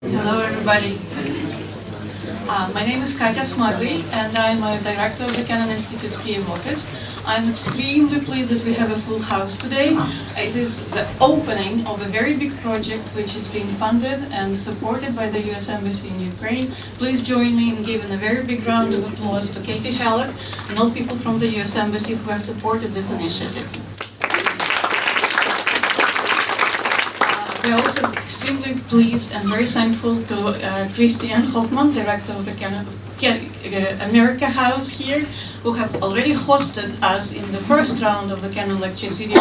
Hello, everybody. My name is Katya Smagli, and I'm a director of the Kennan Institute Kyiv Office. I'm extremely pleased that we have a full house today. It is the opening of a very big project which is being funded and supported by the U.S. Embassy in Ukraine. Please join me in giving a very big round of applause to Katie Halleck and all people from the U.S. Embassy who have supported this initiative. We are also extremely pleased and very thankful to Christian Hoffman, director of the America House here, who have already hosted us in the first round of the Kennan Lecture Series,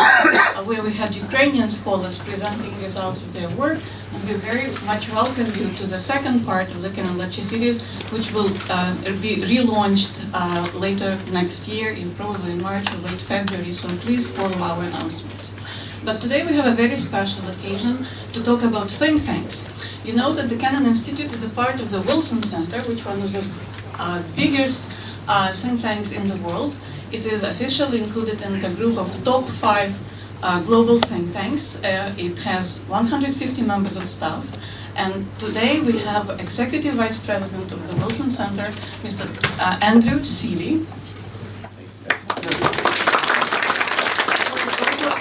where we had Ukrainian scholars presenting results of their work. And we very much welcome you to the second part of the Kennan Lecture Series, which will be relaunched later next year, probably in March or late February, so please follow our announcements. But today we have a very special occasion to talk about think tanks. You know that the Kennan Institute is a part of the Wilson Center, which is one of the biggest think tanks in the world. It is officially included in the group of top 5 global think tanks. It has 150 members of staff. And today we have Executive Vice President of the Wilson Center, Mr. Andrew Selee.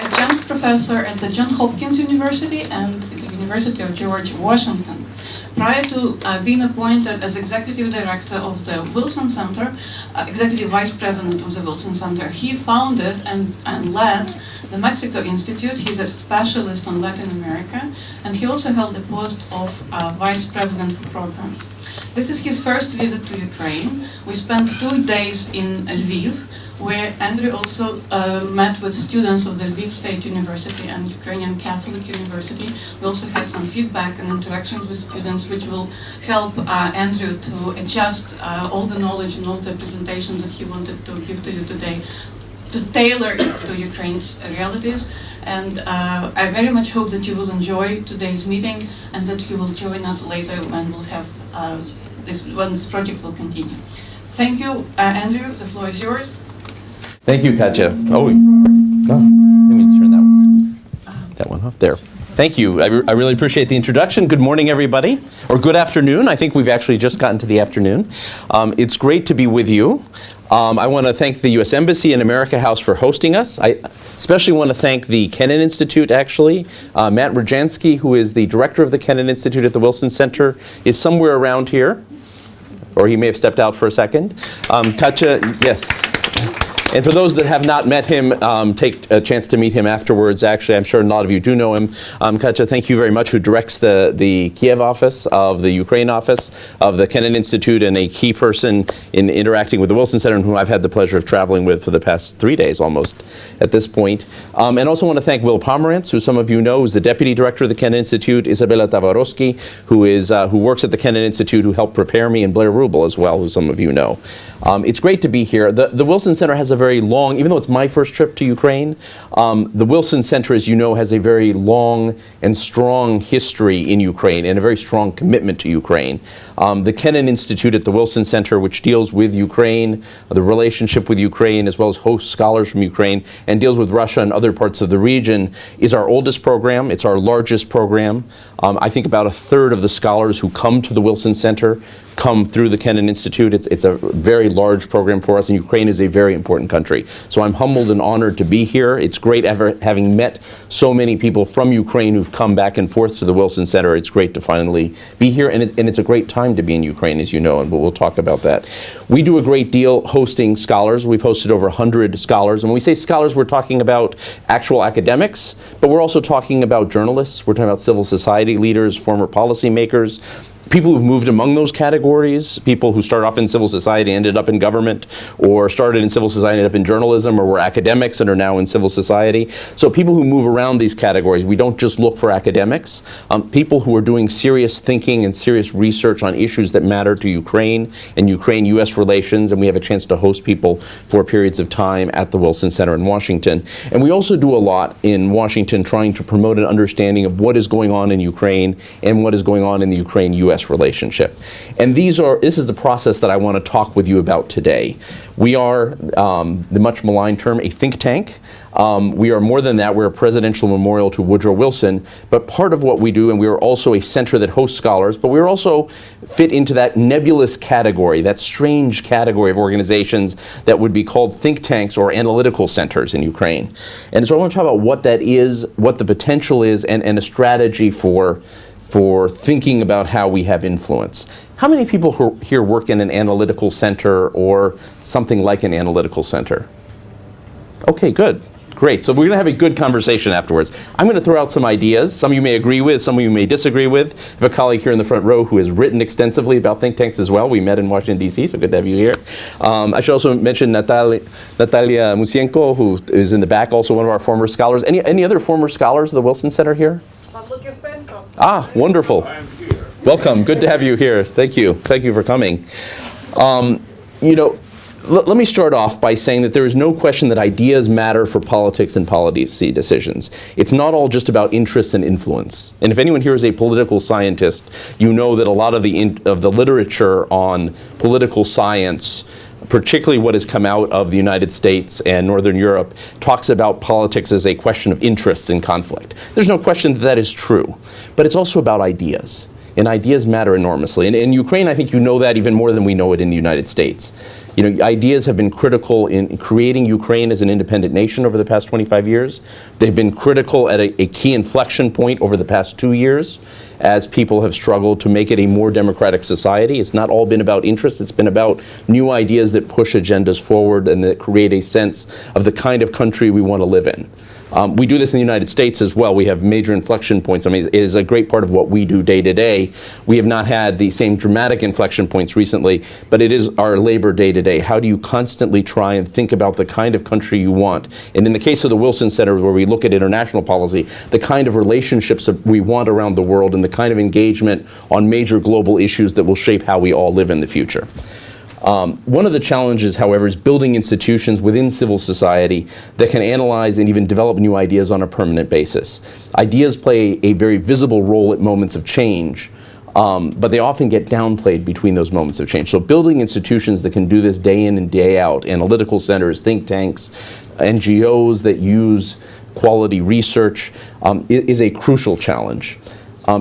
Adjunct professor at the Johns Hopkins University and the University of George Washington. Prior to being appointed as executive director of the Wilson Center, executive vice president of the Wilson Center, he founded and led the Mexico Institute. He's a specialist on Latin America, and he also held the post of vice president for programs. This is his first visit to Ukraine. We spent 2 days in Lviv, where Andrew also met with students of the Lviv State University and Ukrainian Catholic University. We also had some feedback and interactions with students, which will help Andrew to adjust all the knowledge and all the presentations that he wanted to give to you today, to tailor it to Ukraine's realities. And I very much hope that you will enjoy today's meeting and that you will join us later when we'll have when this project will continue. Thank you, Andrew. The floor is yours. Thank you, Katya. Oh, let me turn that one off there. Thank you. I really appreciate the introduction. Good morning, everybody, or good afternoon. I think we've actually just gotten to the afternoon. It's great to be with you. I want to thank the U.S. Embassy and America House for hosting us. I especially want to thank the Kennan Institute, actually. Matt Rajansky, who is the director of the Kennan Institute at the Wilson Center, is somewhere around here, or he may have stepped out for a second. Katya, yes. And for those that have not met him, take a chance to meet him afterwards. Actually, I'm sure a lot of you do know him. Katya, thank you very much, who directs the Kyiv office of the Ukraine office of the Kennan Institute, and a key person in interacting with the Wilson Center, and who I've had the pleasure of traveling with for the past 3 days almost at this point. And also want to thank Will Pomerantz, who some of you know is the deputy director of the Kennan Institute, Isabella Tavarowski, who works at the Kennan Institute, who helped prepare me, and Blair Rubel as well, who some of you know. It's great to be here. The Wilson Center has a very long, even though it's my first trip to Ukraine, the Wilson Center, as you know, has a very long and strong history in Ukraine and a very strong commitment to Ukraine. The Kennan Institute at the Wilson Center, which deals with Ukraine, the relationship with Ukraine, as well as hosts scholars from Ukraine, and deals with Russia and other parts of the region, is our oldest program. It's our largest program. I think about 1/3 of the scholars who come to the Wilson Center come through the Kennan Institute. It's a very large program for us, and Ukraine is a very important country. So I'm humbled and honored to be here. It's great having met so many people from Ukraine who've come back and forth to the Wilson Center. It's great to finally be here, and it's a great time to be in Ukraine, as you know, and we'll talk about that. We do a great deal hosting scholars. We've hosted over 100 scholars, and when we say scholars, we're talking about actual academics, but we're also talking about journalists. We're talking about civil society leaders, former policymakers, people who've moved among those categories, people who started off in civil society, ended up in government, or started in civil society, ended up in journalism, or were academics and are now in civil society. So people who move around these categories. We don't just look for academics. People who are doing serious thinking and serious research on issues that matter to Ukraine and Ukraine-U.S. relations, and we have a chance to host people for periods of time at the Wilson Center in Washington. And we also do a lot in Washington trying to promote an understanding of what is going on in Ukraine and what is going on in the Ukraine-U.S. U.S. relationship. And this is the process that I want to talk with you about today. We are, the much maligned term, a think tank. We are more than that. We're a presidential memorial to Woodrow Wilson, but part of what we do, and we are also a center that hosts scholars, but we're also fit into that nebulous category, that strange category of organizations that would be called think tanks or analytical centers in Ukraine. And so I want to talk about what that is, what the potential is, and a strategy for thinking about how we have influence. How many people who here work in an analytical center or something like an analytical center? Okay, good. Great. So we're going to have a good conversation afterwards. I'm going to throw out some ideas. Some you may agree with, some of you may disagree with. I have a colleague here in the front row who has written extensively about think tanks as well. We met in Washington, D.C., so good to have you here. I should also mention Natalia Musienko, who is in the back, also one of our former scholars. Any other former scholars of the Wilson Center here? Ah, wonderful. Welcome. Good to have you here. Thank you. Thank you for coming. Let me start off by saying that there is no question that ideas matter for politics and policy decisions. It's not all just about interests and influence. And if anyone here is a political scientist, you know that a lot of the literature on political science, particularly what has come out of the United States and Northern Europe, talks about politics as a question of interests and conflict. There's no question that that is true, but it's also about ideas. And ideas matter enormously. And in Ukraine, I think you know that even more than we know it in the United States. Ideas have been critical in creating Ukraine as an independent nation over the past 25 years. They've been critical at a key inflection point over the past 2 years as people have struggled to make it a more democratic society. It's not all been about interest. It's been about new ideas that push agendas forward and that create a sense of the kind of country we want to live in. We do this in the United States as well. We have major inflection points. I mean, it is a great part of what we do day to day. We have not had the same dramatic inflection points recently, but it is our labor day to day. How do you constantly try and think about the kind of country you want? And in the case of the Wilson Center, where we look at international policy, the kind of relationships that we want around the world and the kind of engagement on major global issues that will shape how we all live in the future. One of the challenges, however, is building institutions within civil society that can analyze and even develop new ideas on a permanent basis. Ideas play a very visible role at moments of change, but they often get downplayed between those moments of change. So building institutions that can do this day in and day out, analytical centers, think tanks, NGOs that use quality research, is a crucial challenge.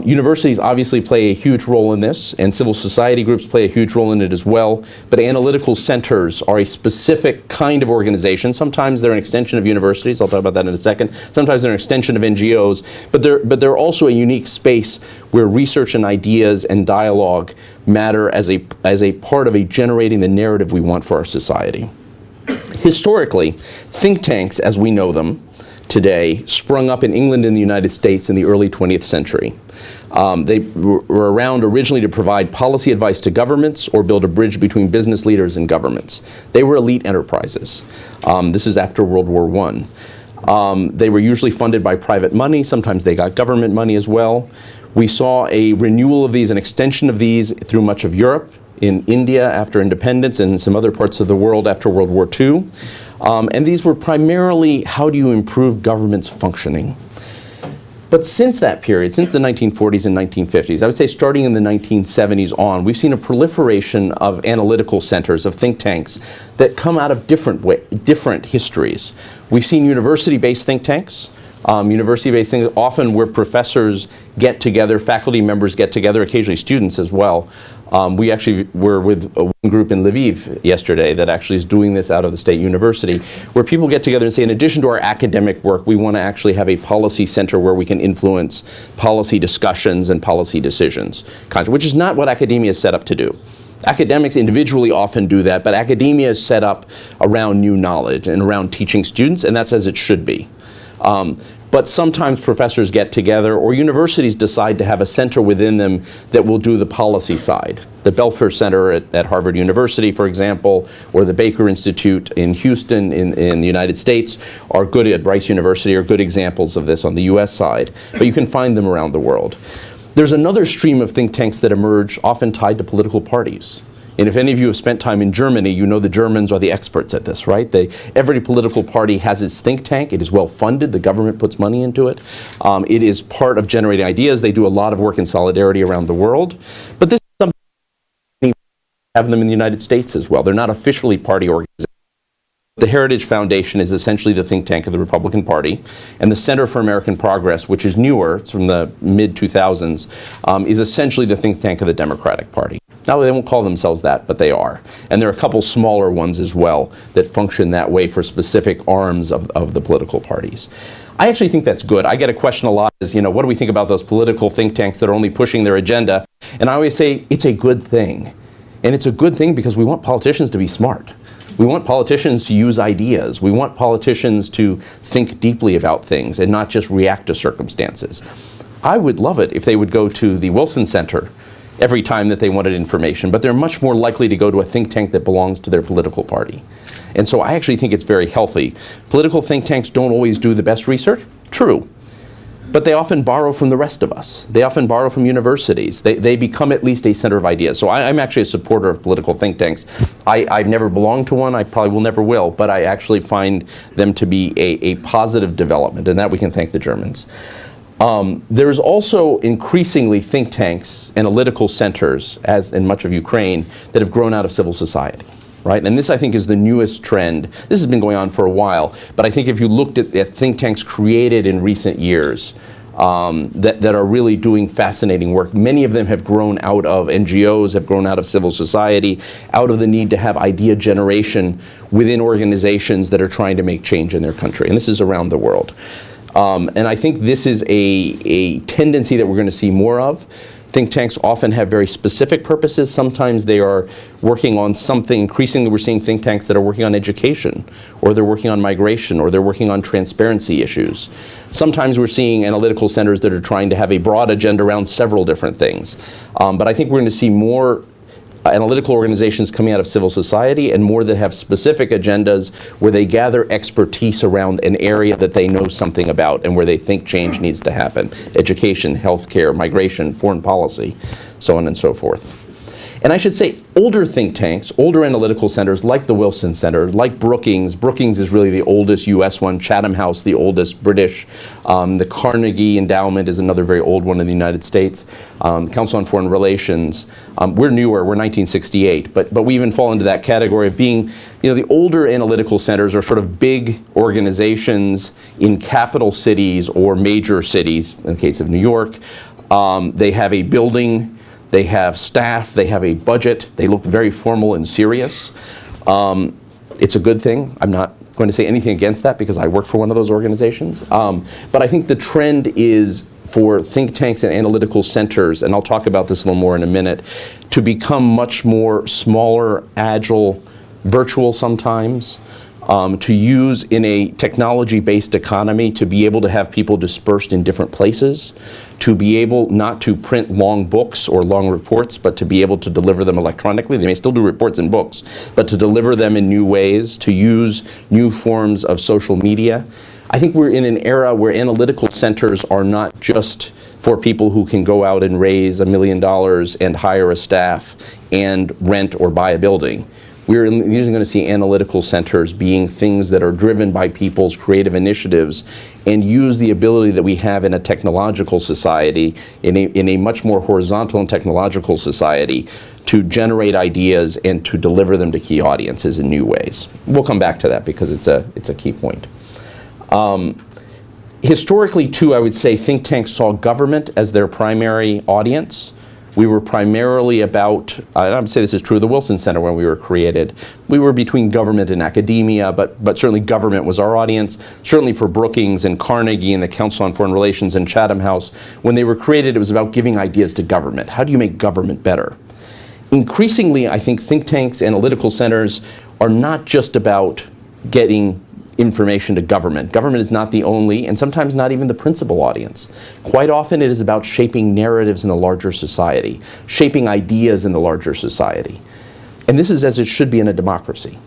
Universities obviously play a huge role in this, and civil society groups play a huge role in it as well, but analytical centers are a specific kind of organization. Sometimes they're an extension of universities, I'll talk about that in a second. Sometimes they're an extension of NGOs, but they're also a unique space where research and ideas and dialogue matter as a part of generating the narrative we want for our society. Historically, think tanks, as we know them today, sprung up in England and the United States in the early 20th century. They were around originally to provide policy advice to governments or build a bridge between business leaders and governments. They were elite enterprises. This is after World War I. They were usually funded by private money. Sometimes they got government money as well. We saw a renewal of these, an extension of these through much of Europe, in India after independence, and in some other parts of the world after World War II. And these were primarily, how do you improve government's functioning? But since that period, since the 1940s and 1950s, I would say starting in the 1970s on, we've seen a proliferation of analytical centers, of think tanks, that come out of different histories. We've seen university-based think tanks, university-based things, often where professors get together, faculty members get together, occasionally students as well. We actually were with one group in Lviv yesterday that actually is doing this out of the state university, where people get together and say, in addition to our academic work, we want to actually have a policy center where we can influence policy discussions and policy decisions, which is not what academia is set up to do. Academics individually often do that, but academia is set up around new knowledge and around teaching students, and that's as it should be. But sometimes professors get together, or universities decide to have a center within them that will do the policy side. The Belfer Center at Harvard University, for example, or the Baker Institute in Houston in the United States, are good at Rice University, are good examples of this on the US side. But you can find them around the world. There's another stream of think tanks that emerge, often tied to political parties. And if any of you have spent time in Germany, you know the Germans are the experts at this, right? Every political party has its think tank. It is well funded. The government puts money into it. It is part of generating ideas. They do a lot of work in solidarity around the world. But this is something we have them in the United States as well. They're not officially party organizations. The Heritage Foundation is essentially the think tank of the Republican Party, and the Center for American Progress, which is newer, it's from the mid-2000s, is essentially the think tank of the Democratic Party. Now, they won't call themselves that, but they are. And there are a couple smaller ones as well that function that way for specific arms of the political parties. I actually think that's good. I get a question a lot is, what do we think about those political think tanks that are only pushing their agenda? And I always say, it's a good thing. And it's a good thing because we want politicians to be smart. We want politicians to use ideas. We want politicians to think deeply about things and not just react to circumstances. I would love it if they would go to the Wilson Center every time that they wanted information, but they're much more likely to go to a think tank that belongs to their political party. And so I actually think it's very healthy. Political think tanks don't always do the best research, true. But they often borrow from the rest of us. They often borrow from universities. They become at least a center of ideas. So I'm actually a supporter of political think tanks. I've never belonged to one. I probably will never will. But I actually find them to be a positive development. And that we can thank the Germans. There's also increasingly think tanks, analytical centers, as in much of Ukraine, that have grown out of civil society. Right? And this, I think, is the newest trend. This has been going on for a while, but I think if you looked at think tanks created in recent years that are really doing fascinating work, many of them have grown out of NGOs, have grown out of civil society, out of the need to have idea generation within organizations that are trying to make change in their country. And this is around the world. And I think this is a tendency that we're going to see more of. Think tanks often have very specific purposes. Sometimes they are working on something. Increasingly, we're seeing think tanks that are working on education, or they're working on migration, or they're working on transparency issues. Sometimes we're seeing analytical centers that are trying to have a broad agenda around several different things. But I think we're going to see more analytical organizations coming out of civil society and more that have specific agendas where they gather expertise around an area that they know something about and where they think change needs to happen. Education, healthcare, migration, foreign policy, so on and so forth. And I should say older think tanks, older analytical centers like the Wilson Center, like Brookings. Brookings is really the oldest US one, Chatham House, the oldest British. The Carnegie Endowment is another very old one in the United States. Council on Foreign Relations. We're newer, we're 1968, but we even fall into that category of being, the older analytical centers are sort of big organizations in capital cities or major cities, in the case of New York. They have a building. They have staff, they have a budget, they look very formal and serious. It's a good thing. I'm not going to say anything against that because I work for one of those organizations. But I think the trend is for think tanks and analytical centers, and I'll talk about this a little more in a minute, to become much more smaller, agile, virtual sometimes, to use in a technology-based economy to be able to have people dispersed in different places, to be able not to print long books or long reports, but to be able to deliver them electronically. They may still do reports and books, but to deliver them in new ways, to use new forms of social media. I think we're in an era where analytical centers are not just for people who can go out and raise $1 million and hire a staff and rent or buy a building. We're usually going to see analytical centers being things that are driven by people's creative initiatives and use the ability that we have in a technological society, in a much more horizontal and technological society, to generate ideas and to deliver them to key audiences in new ways. We'll come back to that because it's a key point. Historically, too, I would say think tanks saw government as their primary audience. We were primarily about, I would say this is true of the Wilson Center when we were created, we were between government and academia, but certainly government was our audience. Certainly for Brookings and Carnegie and the Council on Foreign Relations and Chatham House, when they were created, it was about giving ideas to government. How do you make government better? Increasingly, I think think tanks, analytical centers are not just about getting information to government. Government is not the only, and sometimes not even the principal audience. Quite often it is about shaping narratives in the larger society, shaping ideas in the larger society. And this is as it should be in a democracy.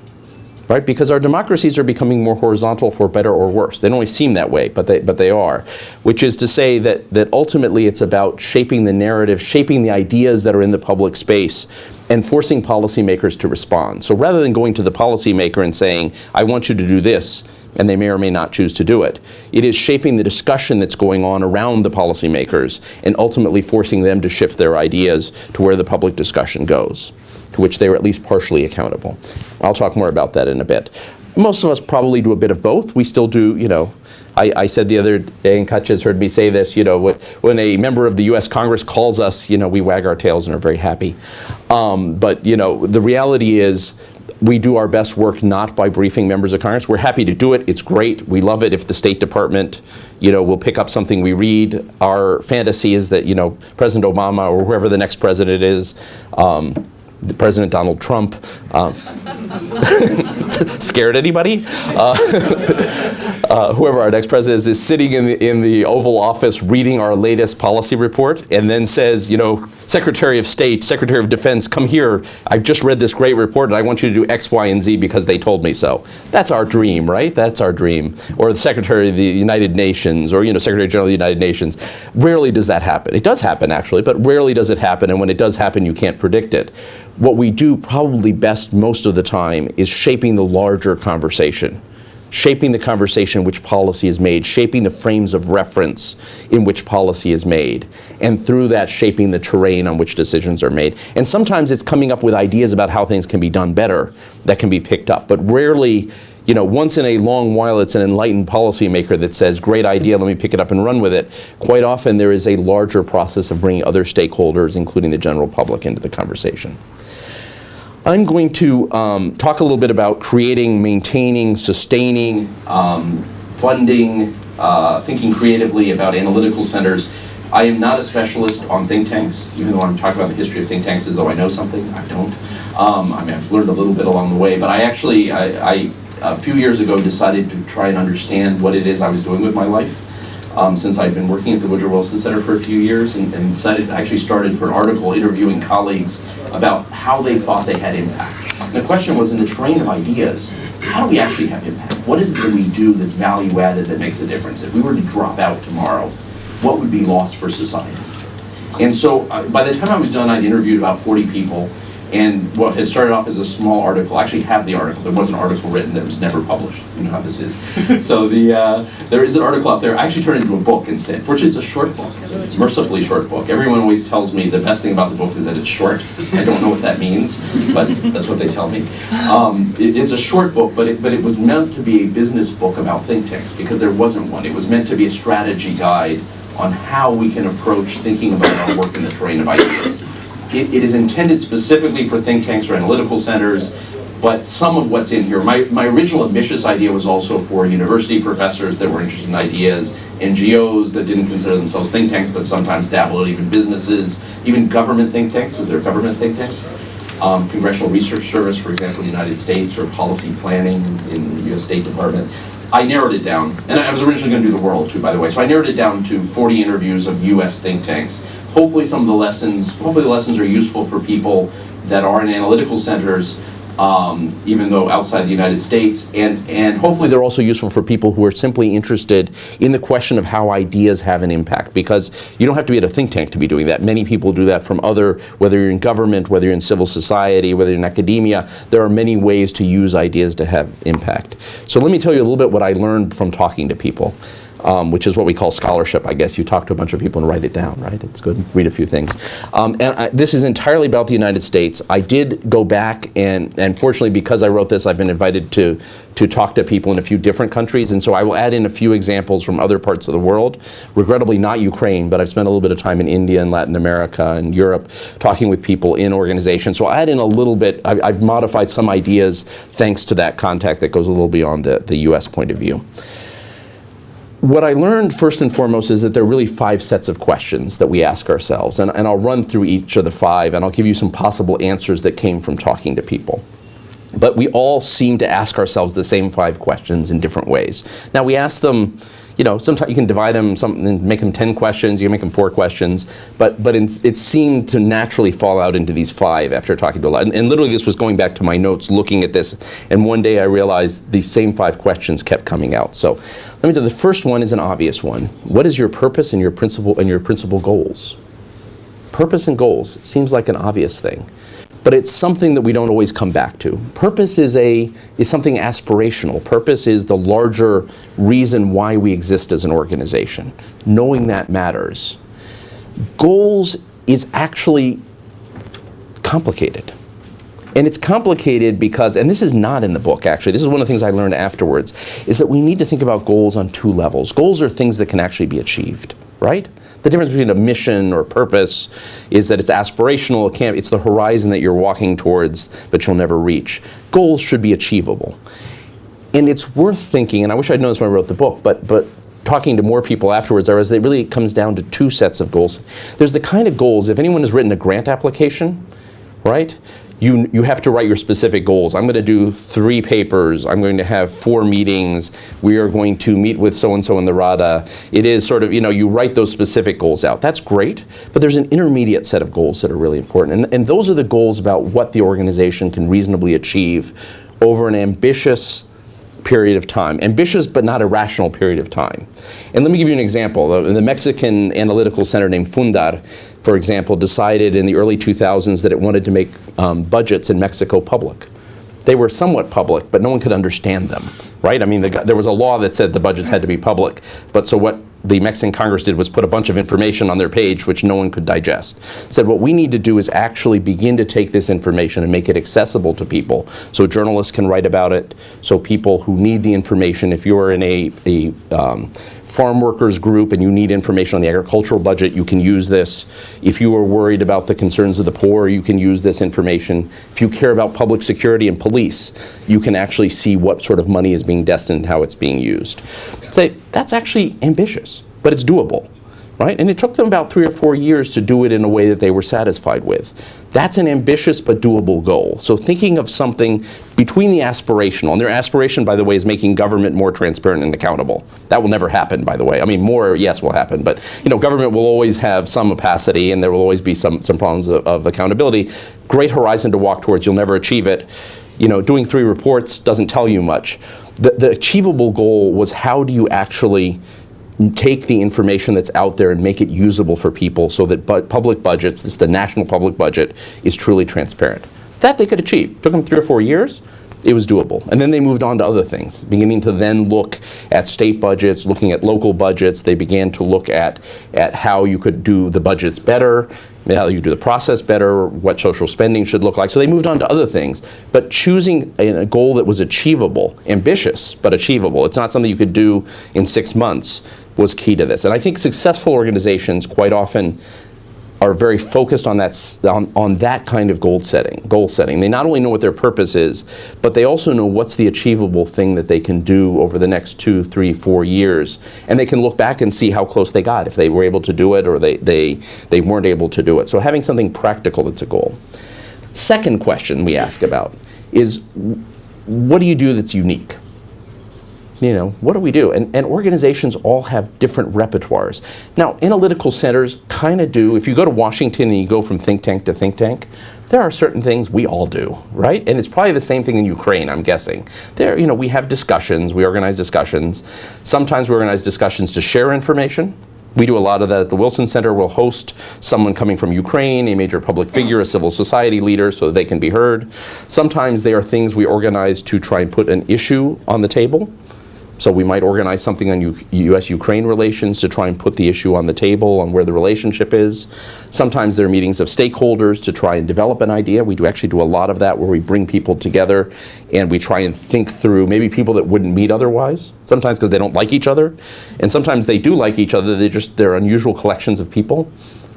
right? Because our democracies are becoming more horizontal for better or worse. They don't always seem that way, but they are. Which is to say that ultimately it's about shaping the narrative, shaping the ideas that are in the public space, and forcing policymakers to respond. So rather than going to the policymaker and saying, I want you to do this, and they may or may not choose to do it, it is shaping the discussion that's going on around the policymakers and ultimately forcing them to shift their ideas to where the public discussion goes, to which they are at least partially accountable. I'll talk more about that in a bit. Most of us probably do a bit of both. We still do, I said the other day, and Katya's heard me say this, when a member of the US Congress calls us, we wag our tails and are very happy. But the reality is, we do our best work not by briefing members of Congress. We're happy to do it. It's great. We love it if the State Department, will pick up something we read. Our fantasy is that, President Obama or whoever the next president is, President Donald Trump, scared anybody? Whoever our next president is sitting in the Oval Office reading our latest policy report and then says, Secretary of State, Secretary of Defense, come here. I've just read this great report and I want you to do X, Y, and Z because they told me so. That's our dream, right? That's our dream. Or the Secretary of the United Nations or, Secretary General of the United Nations. Rarely does that happen. It does happen, actually, but rarely does it happen. And when it does happen, you can't predict it. What we do probably best most of the time is shaping the larger conversation. Shaping the conversation in which policy is made, shaping the frames of reference in which policy is made, and through that shaping the terrain on which decisions are made. And sometimes it's coming up with ideas about how things can be done better that can be picked up, but rarely, once in a long while it's an enlightened policymaker that says, great idea, let me pick it up and run with it. Quite often there is a larger process of bringing other stakeholders, including the general public, into the conversation. I'm going to talk a little bit about creating, maintaining, sustaining, funding, thinking creatively about analytical centers. I am not a specialist on think tanks, even though I'm talking about the history of think tanks as though I know something. I don't. I've learned a little bit along the way, but I actually, a few years ago, decided to try and understand what it is I was doing with my life. Since I've been working at the Woodrow Wilson Center for a few years and decided, actually started for an article interviewing colleagues about how they thought they had impact. And the question was, in the terrain of ideas, how do we actually have impact? What is it that we do that's value added that makes a difference? If we were to drop out tomorrow, what would be lost for society? And so by the time I was done, I'd interviewed about 40 people. And what had started off as a small article, I actually have the article. There was an article written that was never published. You know how this is. So there is an article out there. I actually turned it into a book instead. Fortunately, it's a short book. It's a mercifully short book. Everyone always tells me the best thing about the book is that it's short. I don't know what that means, but that's what they tell me. It's a short book, but it was meant to be a business book about think tanks because there wasn't one. It was meant to be a strategy guide on how we can approach thinking about our work in the terrain of ideas. It is intended specifically for think tanks or analytical centers, but some of what's in here, my original ambitious idea was also for university professors that were interested in ideas, NGOs that didn't consider themselves think tanks, but sometimes dabbled in even businesses, even government think tanks, because they're government think tanks. Congressional Research Service, for example, in the United States, or policy planning in the US State Department. I narrowed it down, and I was originally going to do the world too, by the way, so I narrowed it down to 40 interviews of US think tanks. Hopefully the lessons are useful for people that are in analytical centers, even though outside the United States, and hopefully they're also useful for people who are simply interested in the question of how ideas have an impact, because you don't have to be at a think tank to be doing that. Many people do that from whether you're in government, whether you're in civil society, whether you're in academia, there are many ways to use ideas to have impact. So let me tell you a little bit what I learned from talking to people. Which is what we call scholarship, I guess. You talk to a bunch of people and write it down, right? It's good. Read a few things. This is entirely about the United States. I did go back, and fortunately, because I wrote this, I've been invited to talk to people in a few different countries, and so I will add in a few examples from other parts of the world. Regrettably, not Ukraine, but I've spent a little bit of time in India and Latin America and Europe talking with people in organizations. So I'll add in a little bit. I've modified some ideas thanks to that contact that goes a little beyond the U.S. point of view. What I learned first and foremost is that there are really 5 sets of questions that we ask ourselves, and I'll run through each of the 5, and I'll give you some possible answers that came from talking to people. But we all seem to ask ourselves the same 5 questions in different ways. Now we ask them, sometimes you can divide them and make them 10 questions, you can make them 4 questions, but it seemed to naturally fall out into these 5 after talking to a lot. And literally this was going back to my notes, looking at this, and one day I realized these same 5 questions kept coming out. So let me do the first one is an obvious one. What is your purpose and your principal goals? Purpose and goals seems like an obvious thing, but it's something that we don't always come back to. Purpose is something aspirational. Purpose is the larger reason why we exist as an organization. Knowing that matters. Goals is actually complicated. And it's complicated because, and this is not in the book actually, this is one of the things I learned afterwards, is that we need to think about goals on 2 levels. Goals are things that can actually be achieved, right? The difference between a mission or purpose is that it's aspirational, it's the horizon that you're walking towards, but you'll never reach. Goals should be achievable. And it's worth thinking, and I wish I'd known this when I wrote the book, but talking to more people afterwards, I realized that it really comes down to 2 sets of goals. There's the kind of goals, if anyone has written a grant application, right? You have to write your specific goals. I'm going to do 3 papers. I'm going to have 4 meetings. We are going to meet with so-and-so in the Rada. It is sort of, you write those specific goals out. That's great, but there's an intermediate set of goals that are really important. And those are the goals about what the organization can reasonably achieve over an ambitious period of time. Ambitious but not irrational period of time. And let me give you an example. The Mexican analytical center named Fundar, for example, decided in the early 2000s that it wanted to make budgets in Mexico public. They were somewhat public, but no one could understand them, right? I mean, there was a law that said the budgets had to be public, but so what the Mexican Congress did was put a bunch of information on their page which no one could digest. Said what we need to do is actually begin to take this information and make it accessible to people so journalists can write about it, so people who need the information, if you're in a farm workers group and you need information on the agricultural budget, you can use this. If you are worried about the concerns of the poor, you can use this information. If you care about public security and police, you can actually see what sort of money is being destined and how it's being used. Say, that's actually ambitious, but it's doable, right? And it took them about 3 or 4 years to do it in a way that they were satisfied with. That's an ambitious but doable goal. So thinking of something between the aspirational, and their aspiration, by the way, is making government more transparent and accountable. That will never happen, by the way. I mean, more, yes, will happen, but government will always have some opacity and there will always be some problems of accountability. Great horizon to walk towards, you'll never achieve it. Doing 3 reports doesn't tell you much. The achievable goal was how do you actually take the information that's out there and make it usable for people so that public budgets, this is the national public budget, is truly transparent. That they could achieve. Took them 3 or 4 years. It was doable. And then they moved on to other things, beginning to then look at state budgets, looking at local budgets. They began to look at how you could do the budgets better, how you do the process better, what social spending should look like. So they moved on to other things. But choosing a goal that was achievable, ambitious, but achievable, it's not something you could do in 6 months, was key to this. And I think successful organizations quite often are very focused on that kind of goal setting. They not only know what their purpose is, but they also know what's the achievable thing that they can do over the next 2, 3, 4 years. And they can look back and see how close they got, if they were able to do it or they weren't able to do it. So having something practical that's a goal. Second question we ask about is, what do you do that's unique? What do we do? And organizations all have different repertoires. Now, analytical centers kind of do. If you go to Washington and you go from think tank to think tank, there are certain things we all do, right? And it's probably the same thing in Ukraine, I'm guessing. There, we have discussions, we organize discussions. Sometimes we organize discussions to share information. We do a lot of that at the Wilson Center. We'll host someone coming from Ukraine, a major public figure, a civil society leader, so that they can be heard. Sometimes they are things we organize to try and put an issue on the table. So we might organize something on U.S.-Ukraine relations to try and put the issue on the table on where the relationship is. Sometimes there are meetings of stakeholders to try and develop an idea. We actually do a lot of that where we bring people together and we try and think through maybe people that wouldn't meet otherwise, sometimes because they don't like each other, and sometimes they do like each other, they're unusual collections of people.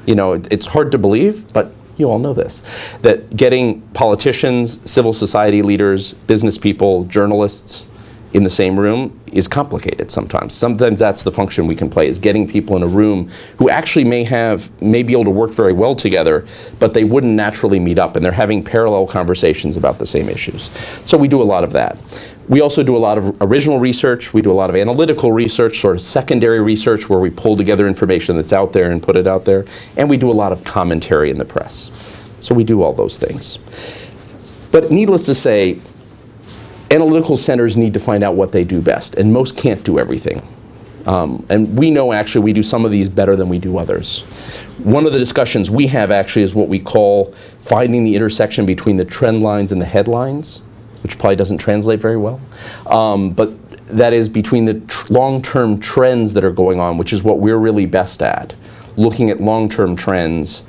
It's hard to believe, but you all know this, that getting politicians, civil society leaders, business people, journalists, in the same room is complicated sometimes. Sometimes that's the function we can play, is getting people in a room who actually may be able to work very well together, but they wouldn't naturally meet up, and they're having parallel conversations about the same issues. So we do a lot of that. We also do a lot of original research. We do a lot of analytical research, sort of secondary research, where we pull together information that's out there and put it out there. And we do a lot of commentary in the press. So we do all those things. But needless to say, analytical centers need to find out what they do best, and most can't do everything. And we know actually we do some of these better than we do others. One of the discussions we have actually is what we call finding the intersection between the trend lines and the headlines, which probably doesn't translate very well. But that is between the long-term trends that are going on, which is what we're really best at, looking at long-term trends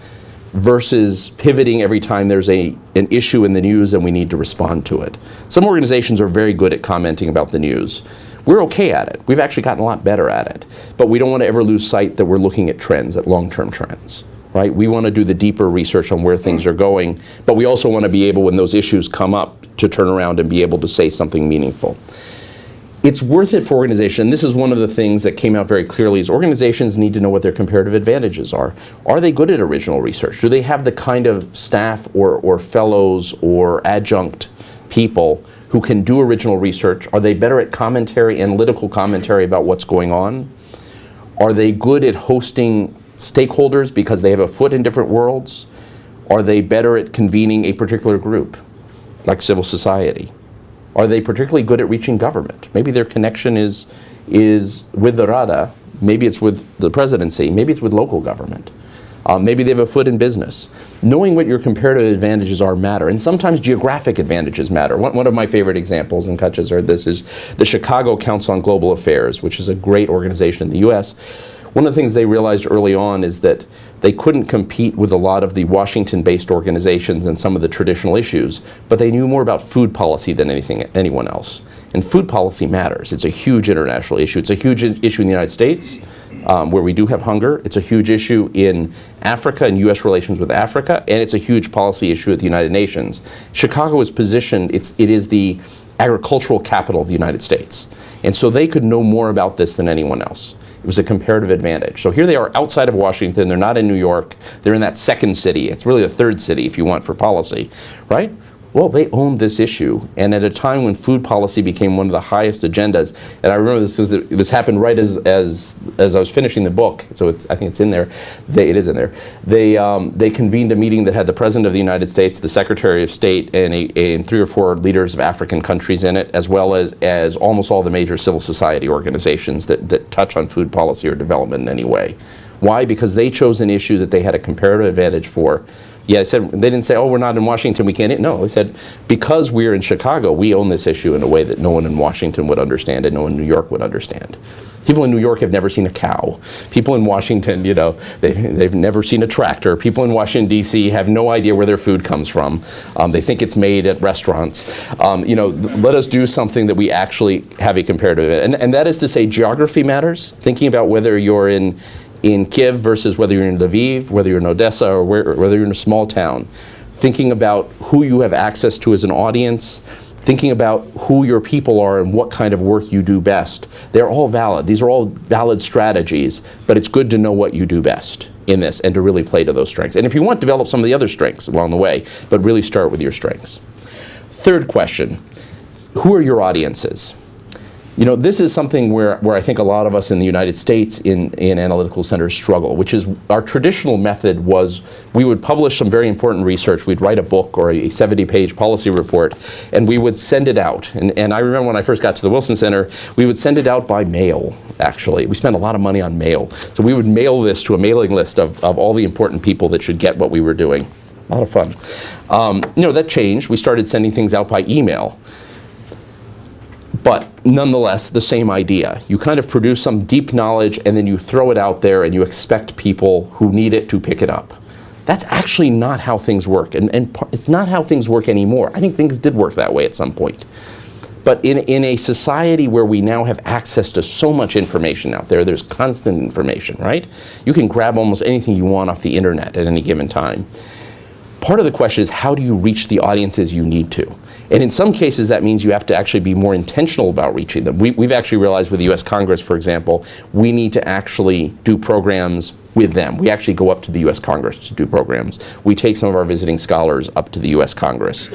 versus pivoting every time there's an issue in the news and we need to respond to it. Some organizations are very good at commenting about the news. We're okay at it. We've actually gotten a lot better at it. But we don't want to ever lose sight that we're looking at trends, at long-term trends, right? We want to do the deeper research on where things are going, but we also want to be able, when those issues come up, to turn around and be able to say something meaningful. It's worth it for organizations, and this is one of the things that came out very clearly, is organizations need to know what their comparative advantages are. Are they good at original research? Do they have the kind of staff or fellows or adjunct people who can do original research? Are they better at commentary, analytical commentary about what's going on? Are they good at hosting stakeholders because they have a foot in different worlds? Are they better at convening a particular group, like civil society? Are they particularly good at reaching government? Maybe their connection is with the Rada, maybe it's with the presidency, maybe it's with local government. Maybe they have a foot in business. Knowing what your comparative advantages are matter, and sometimes geographic advantages matter. One of my favorite examples, and Katya's heard this, is the Chicago Council on Global Affairs, which is a great organization in the US. One of the things they realized early on is that they couldn't compete with a lot of the Washington-based organizations and some of the traditional issues, but they knew more about food policy than anyone else. And food policy matters. It's a huge international issue. It's a huge issue in the United States, where we do have hunger. It's a huge issue in Africa and U.S. relations with Africa, and it's a huge policy issue at the United Nations. Chicago is positioned, it is the agricultural capital of the United States. And so they could know more about this than anyone else. It was a comparative advantage. So here they are outside of Washington. They're not in New York. They're in that second city. It's really the third city, if you want, for policy, right? Well, they owned this issue, and at a time when food policy became one of the highest agendas, and I remember this happened right as I was finishing the book, so I think it's in there. It is in there. They convened a meeting that had the President of the United States, the Secretary of State, and 3 or 4 leaders of African countries in it, as well as almost all the major civil society organizations that touch on food policy or development in any way. Why? Because they chose an issue that they had a comparative advantage for. Yeah, they didn't say, oh, we're not in Washington, we can't. No, they said, because we're in Chicago, we own this issue in a way that no one in Washington would understand and no one in New York would understand. People in New York have never seen a cow. People in Washington, they've never seen a tractor. People in Washington, D.C. have no idea where their food comes from. They think it's made at restaurants. Let us do something that we actually have a comparative, and that is to say geography matters. Thinking about whether you're in Kyiv versus whether you're in Lviv, whether you're in Odessa, or whether you're in a small town. Thinking about who you have access to as an audience, thinking about who your people are and what kind of work you do best. They're all valid. These are all valid strategies, but it's good to know what you do best in this and to really play to those strengths. And if you want, develop some of the other strengths along the way, but really start with your strengths. Third question, who are your audiences? This is something where I think a lot of us in the United States in analytical centers struggle, which is our traditional method was we would publish some very important research. We'd write a book or a 70-page policy report, and we would send it out. And I remember when I first got to the Wilson Center, we would send it out by mail, actually. We spent a lot of money on mail. So we would mail this to a mailing list of all the important people that should get what we were doing. A lot of fun. That changed. We started sending things out by email. But nonetheless, the same idea. You kind of produce some deep knowledge and then you throw it out there and you expect people who need it to pick it up. That's actually not how things work. And it's not how things work anymore. I think things did work that way at some point. But in a society where we now have access to so much information out there, there's constant information, right? You can grab almost anything you want off the internet at any given time. Part of the question is, how do you reach the audiences you need to? And in some cases, that means you have to actually be more intentional about reaching them. We've actually realized with the US Congress, for example, we need to actually do programs with them. We actually go up to the US Congress to do programs. We take some of our visiting scholars up to the US Congress.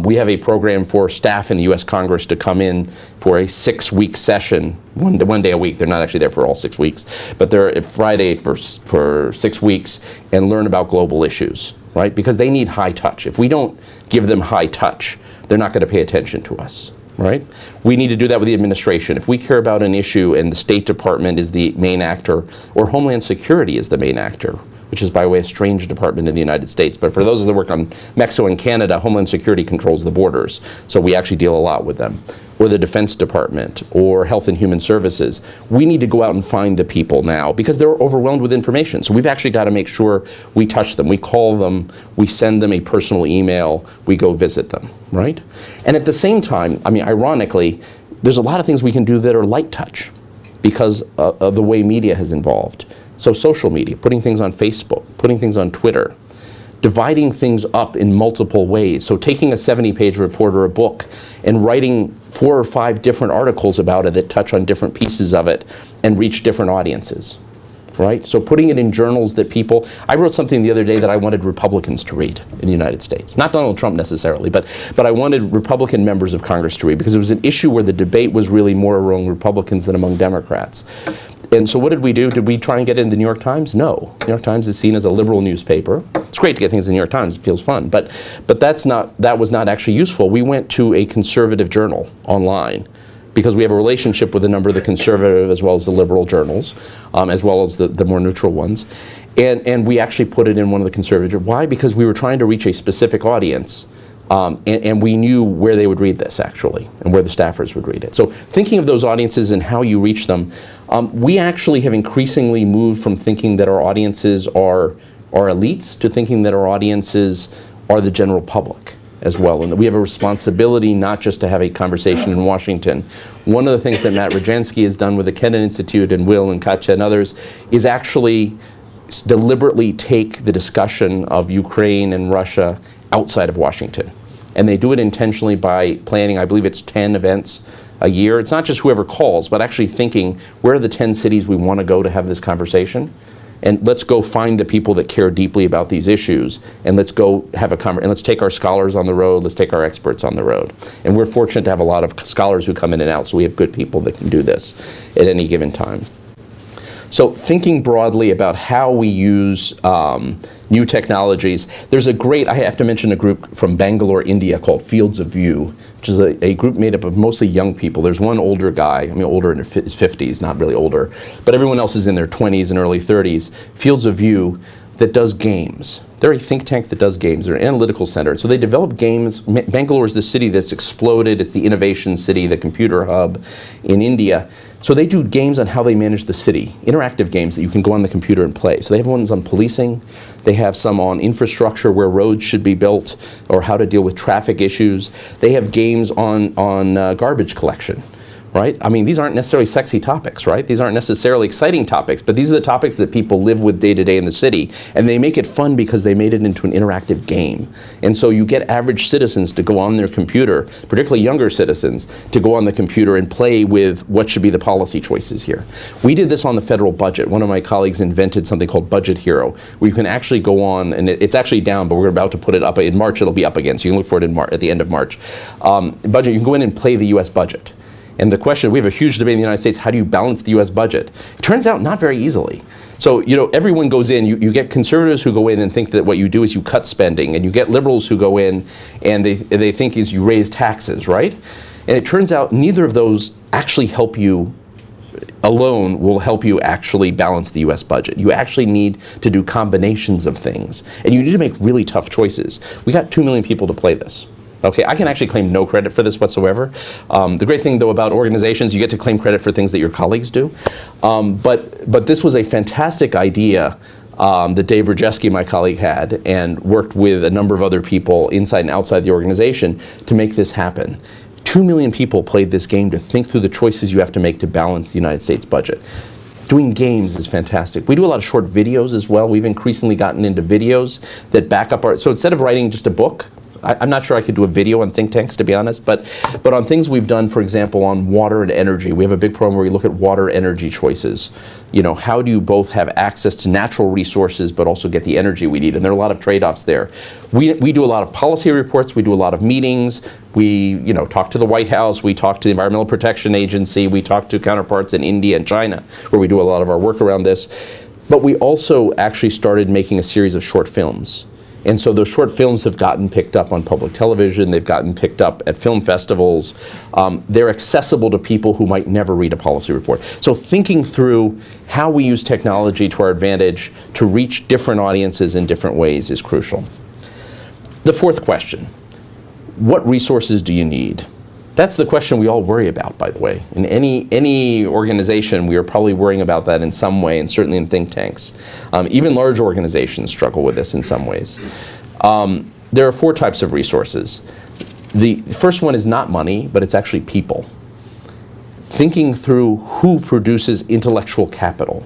We have a program for staff in the US Congress to come in for a 6-week session, one day a week. They're not actually there for all 6 weeks, but they're Friday for 6 weeks and learn about global issues, right? Because they need high touch. If we don't give them high touch, they're not going to pay attention to us. Right? We need to do that with the administration. If we care about an issue and the State Department is the main actor, or Homeland Security is the main actor, which is, by the way, a strange department in the United States. But for those that work on Mexico and Canada, Homeland Security controls the borders. So we actually deal a lot with them. Or the Defense Department, or Health and Human Services. We need to go out and find the people now because they're overwhelmed with information. So we've actually got to make sure we touch them. We call them, we send them a personal email, we go visit them, right? And at the same time, I mean, ironically, there's a lot of things we can do that are light touch because of the way media has evolved. So social media, putting things on Facebook, putting things on Twitter, dividing things up in multiple ways. So taking a 70-page report or a book and writing 4 or 5 different articles about it that touch on different pieces of it and reach different audiences, right? So putting it in journals that people, I wrote something the other day that I wanted Republicans to read in the United States. Not Donald Trump necessarily, but I wanted Republican members of Congress to read because it was an issue where the debate was really more among Republicans than among Democrats. And so what did we do? Did we try and get it in the New York Times? No. The New York Times is seen as a liberal newspaper. It's great to get things in the New York Times. It feels fun. But that was not actually useful. We went to a conservative journal online because we have a relationship with a number of the conservative as well as the liberal journals, as well as the more neutral ones. And we actually put it in one of the conservative. Why? Because we were trying to reach a specific audience. And we knew where they would read this, actually, and where the staffers would read it. So thinking of those audiences and how you reach them, we actually have increasingly moved from thinking that our audiences are elites to thinking that our audiences are the general public as well, and that we have a responsibility not just to have a conversation in Washington. One of the things that Matt Rajansky has done with the Kennan Institute and Will and Katya and others is actually deliberately take the discussion of Ukraine and Russia outside of Washington. And they do it intentionally by planning, I believe it's 10 events a year. It's not just whoever calls, but actually thinking, where are the 10 cities we want to go to have this conversation? And let's go find the people that care deeply about these issues, and let's go have a conversation, and let's take our scholars on the road, let's take our experts on the road. And we're fortunate to have a lot of scholars who come in and out, so we have good people that can do this at any given time. So thinking broadly about how we use new technologies, there's I have to mention a group from Bangalore, India called Fields of View, which is a group made up of mostly young people. There's one older guy, I mean older in his 50s, not really older, but everyone else is in their 20s and early 30s. Fields of View that does games. They're a think tank that does games. They're an analytical center. So they develop games. Bangalore is the city that's exploded. It's the innovation city, the computer hub in India. So they do games on how they manage the city, interactive games that you can go on the computer and play. So they have ones on policing. They have some on infrastructure, where roads should be built or how to deal with traffic issues. They have games on garbage collection. Right? I mean, these aren't necessarily sexy topics, right? These aren't necessarily exciting topics, but these are the topics that people live with day to day in the city, and they make it fun because they made it into an interactive game. And so you get average citizens to go on their computer, particularly younger citizens, to go on the computer and play with what should be the policy choices here. We did this on the federal budget. One of my colleagues invented something called Budget Hero, where you can actually go on, and it's actually down, but we're about to put it up. In March, it'll be up again, so you can look for it at the end of March. Budget, you can go in and play the US budget. And the question, we have a huge debate in the United States, how do you balance the US budget? It turns out not very easily. So, everyone goes in, you get conservatives who go in and think that what you do is you cut spending, and you get liberals who go in and they think is you raise taxes, right? And it turns out neither of those actually help you alone will help you actually balance the US budget. You actually need to do combinations of things, and you need to make really tough choices. We got 2 million people to play this. Okay, I can actually claim no credit for this whatsoever. The great thing, though, about organizations, you get to claim credit for things that your colleagues do. But this was a fantastic idea that Dave Rajeski, my colleague, had, and worked with a number of other people inside and outside the organization to make this happen. 2 million people played this game to think through the choices you have to make to balance the United States budget. Doing games is fantastic. We do a lot of short videos as well. We've increasingly gotten into videos that back up so instead of writing just a book, I'm not sure I could do a video on think tanks, to be honest, but on things we've done, for example, on water and energy. We have a big program where we look at water energy choices. You know, how do you both have access to natural resources but also get the energy we need? And there are a lot of trade-offs there. We do a lot of policy reports, we do a lot of meetings, we talk to the White House, we talk to the Environmental Protection Agency, we talk to counterparts in India and China, where we do a lot of our work around this. But we also actually started making a series of short films. And so those short films have gotten picked up on public television, they've gotten picked up at film festivals. They're accessible to people who might never read a policy report. So thinking through how we use technology to our advantage to reach different audiences in different ways is crucial. The fourth question, what resources do you need? That's the question we all worry about, by the way. In any organization, we are probably worrying about that in some way, and certainly in think tanks. Even large organizations struggle with this in some ways. There are 4 types of resources. The first one is not money, but it's actually people. Thinking through who produces intellectual capital,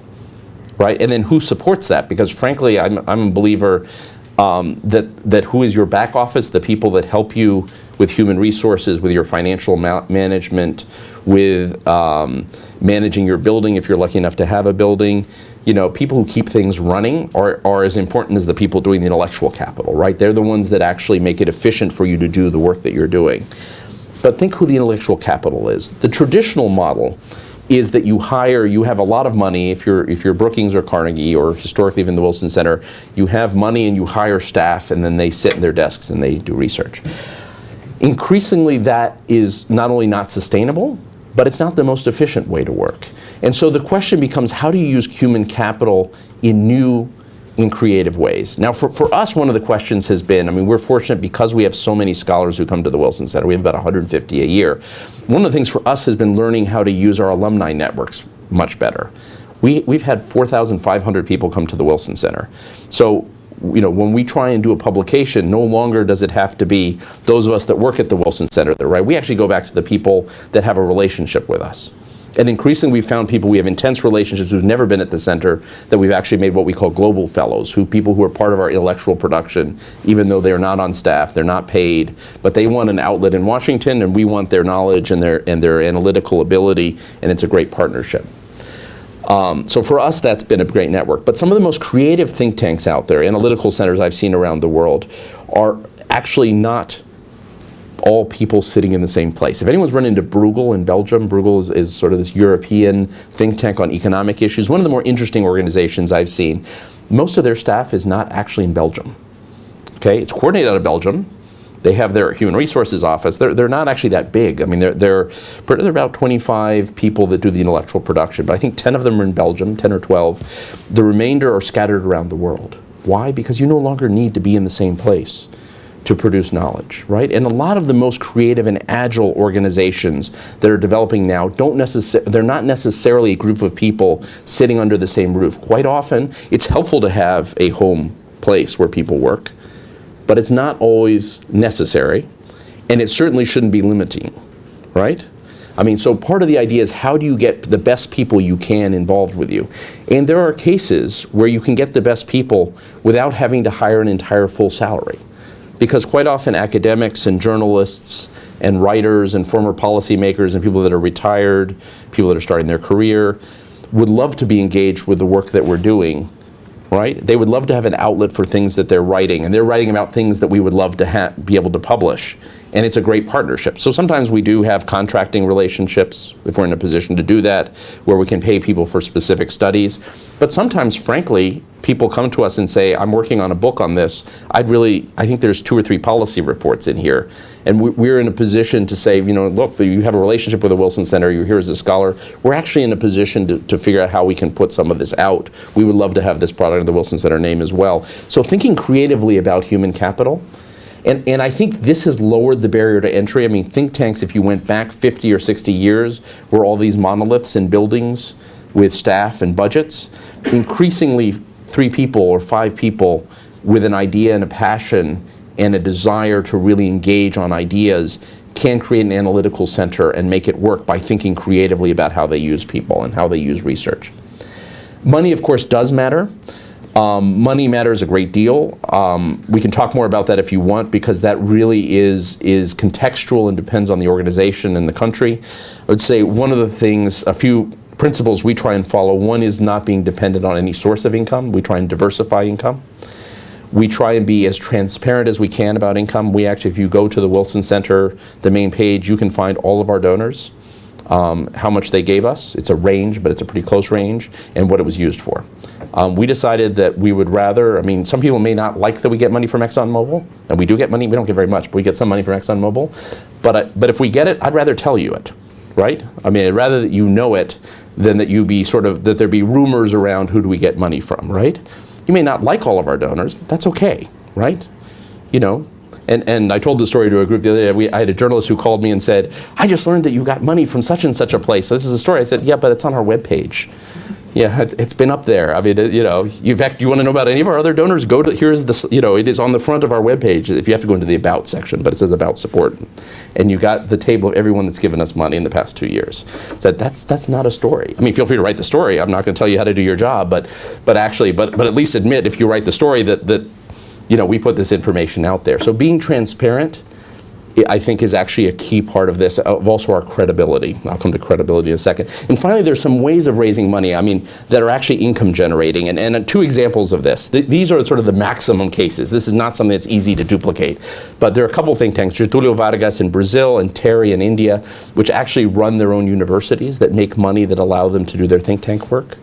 right? And then who supports that, because frankly, I'm a believer that who is your back office, the people that help you with human resources, with your financial management, with managing your building if you're lucky enough to have a building. People who keep things running are as important as the people doing the intellectual capital, right? They're the ones that actually make it efficient for you to do the work that you're doing. But think who the intellectual capital is. The traditional model is that you have a lot of money, if you're Brookings or Carnegie, or historically even the Wilson Center, you have money and you hire staff and then they sit in their desks and they do research. Increasingly, that is not only not sustainable, but it's not the most efficient way to work. And so the question becomes, how do you use human capital in new, in creative ways? Now, for us, one of the questions has been, we're fortunate because we have so many scholars who come to the Wilson Center. We have about 150 a year. One of the things for us has been learning how to use our alumni networks much better. We've had 4,500 people come to the Wilson Center. So, when we try and do a publication, no longer does it have to be those of us that work at the Wilson Center, right? We actually go back to the people that have a relationship with us. And increasingly, we've found people we have intense relationships who've never been at the center, that we've actually made what we call global fellows, people who are part of our intellectual production, even though they're not on staff, they're not paid, but they want an outlet in Washington, and we want their knowledge and their analytical ability, and it's a great partnership. So for us, that's been a great network. But some of the most creative think tanks out there, analytical centers I've seen around the world, are actually not all people sitting in the same place. If anyone's run into Bruegel in Belgium, Bruegel is sort of this European think tank on economic issues, one of the more interesting organizations I've seen. Most of their staff is not actually in Belgium. Okay, it's coordinated out of Belgium. They have their human resources office. They're not actually that big. They're about 25 people that do the intellectual production, but I think 10 of them are in Belgium, 10 or 12. The remainder are scattered around the world. Why? Because you no longer need to be in the same place to produce knowledge, right? And a lot of the most creative and agile organizations that are developing now they're not necessarily a group of people sitting under the same roof. Quite often, it's helpful to have a home place where people work, but it's not always necessary, and it certainly shouldn't be limiting, right? So part of the idea is, how do you get the best people you can involved with you? And there are cases where you can get the best people without having to hire an entire full salary. Because quite often academics and journalists and writers and former policymakers and people that are retired, people that are starting their career, would love to be engaged with the work that we're doing, right? They would love to have an outlet for things that they're writing, and they're writing about things that we would love to be able to publish. And it's a great partnership. So sometimes we do have contracting relationships, if we're in a position to do that, where we can pay people for specific studies. But sometimes, frankly, people come to us and say, I'm working on a book on this. I think there's 2 or 3 policy reports in here. And we're in a position to say, look, you have a relationship with the Wilson Center, you're here as a scholar. We're actually in a position to figure out how we can put some of this out. We would love to have this product in the Wilson Center name as well. So thinking creatively about human capital. And I think this has lowered the barrier to entry. Think tanks, if you went back 50 or 60 years, were all these monoliths in buildings with staff and budgets. Increasingly, 3 people or 5 people with an idea and a passion and a desire to really engage on ideas can create an analytical center and make it work by thinking creatively about how they use people and how they use research. Money, of course, does matter. Money matters a great deal. We can talk more about that if you want, because that really is contextual and depends on the organization and the country. I would say one of the things, a few principles we try and follow, one is not being dependent on any source of income. We try and diversify income. We try and be as transparent as we can about income. We actually, if you go to the Wilson Center, the main page, you can find all of our donors, how much they gave us. It's a range, but it's a pretty close range, and what it was used for. We decided that we would rather, I mean, some people may not like that we get money from ExxonMobil, and we do get money. We don't get very much, but we get some money from ExxonMobil. But if we get it, I'd rather tell you it, right? I mean, I'd rather that you know it than that you be that there be rumors around who do we get money from, right? You may not like all of our donors. That's okay, right? You know, and I told the story to a group the other day. I had a journalist who called me and said, I just learned that you got money from such and such a place. So this is a story. I said, yeah, but it's on our webpage. Yeah, it's been up there. I mean, you know, in fact, you want to know about any of our other donors? Go to, here's the, you know, it is on the front of our webpage. If you have to go into the About section, but it says About Support. And you got the table of everyone that's given us money in the past 2 years. So that's not a story. I mean, feel free to write the story. I'm not going to tell you how to do your job, but at least admit, if you write the story, that you know, we put this information out there. So being transparent, I think, is actually a key part of this, of also our credibility. I'll come to credibility in a second. And finally, there's some ways of raising money, I mean, that are actually income generating. And two examples of this. These are sort of the maximum cases. This is not something that's easy to duplicate. But there are a couple think tanks, Getulio Vargas in Brazil and Terry in India, which actually run their own universities that make money that allow them to do their think tank work.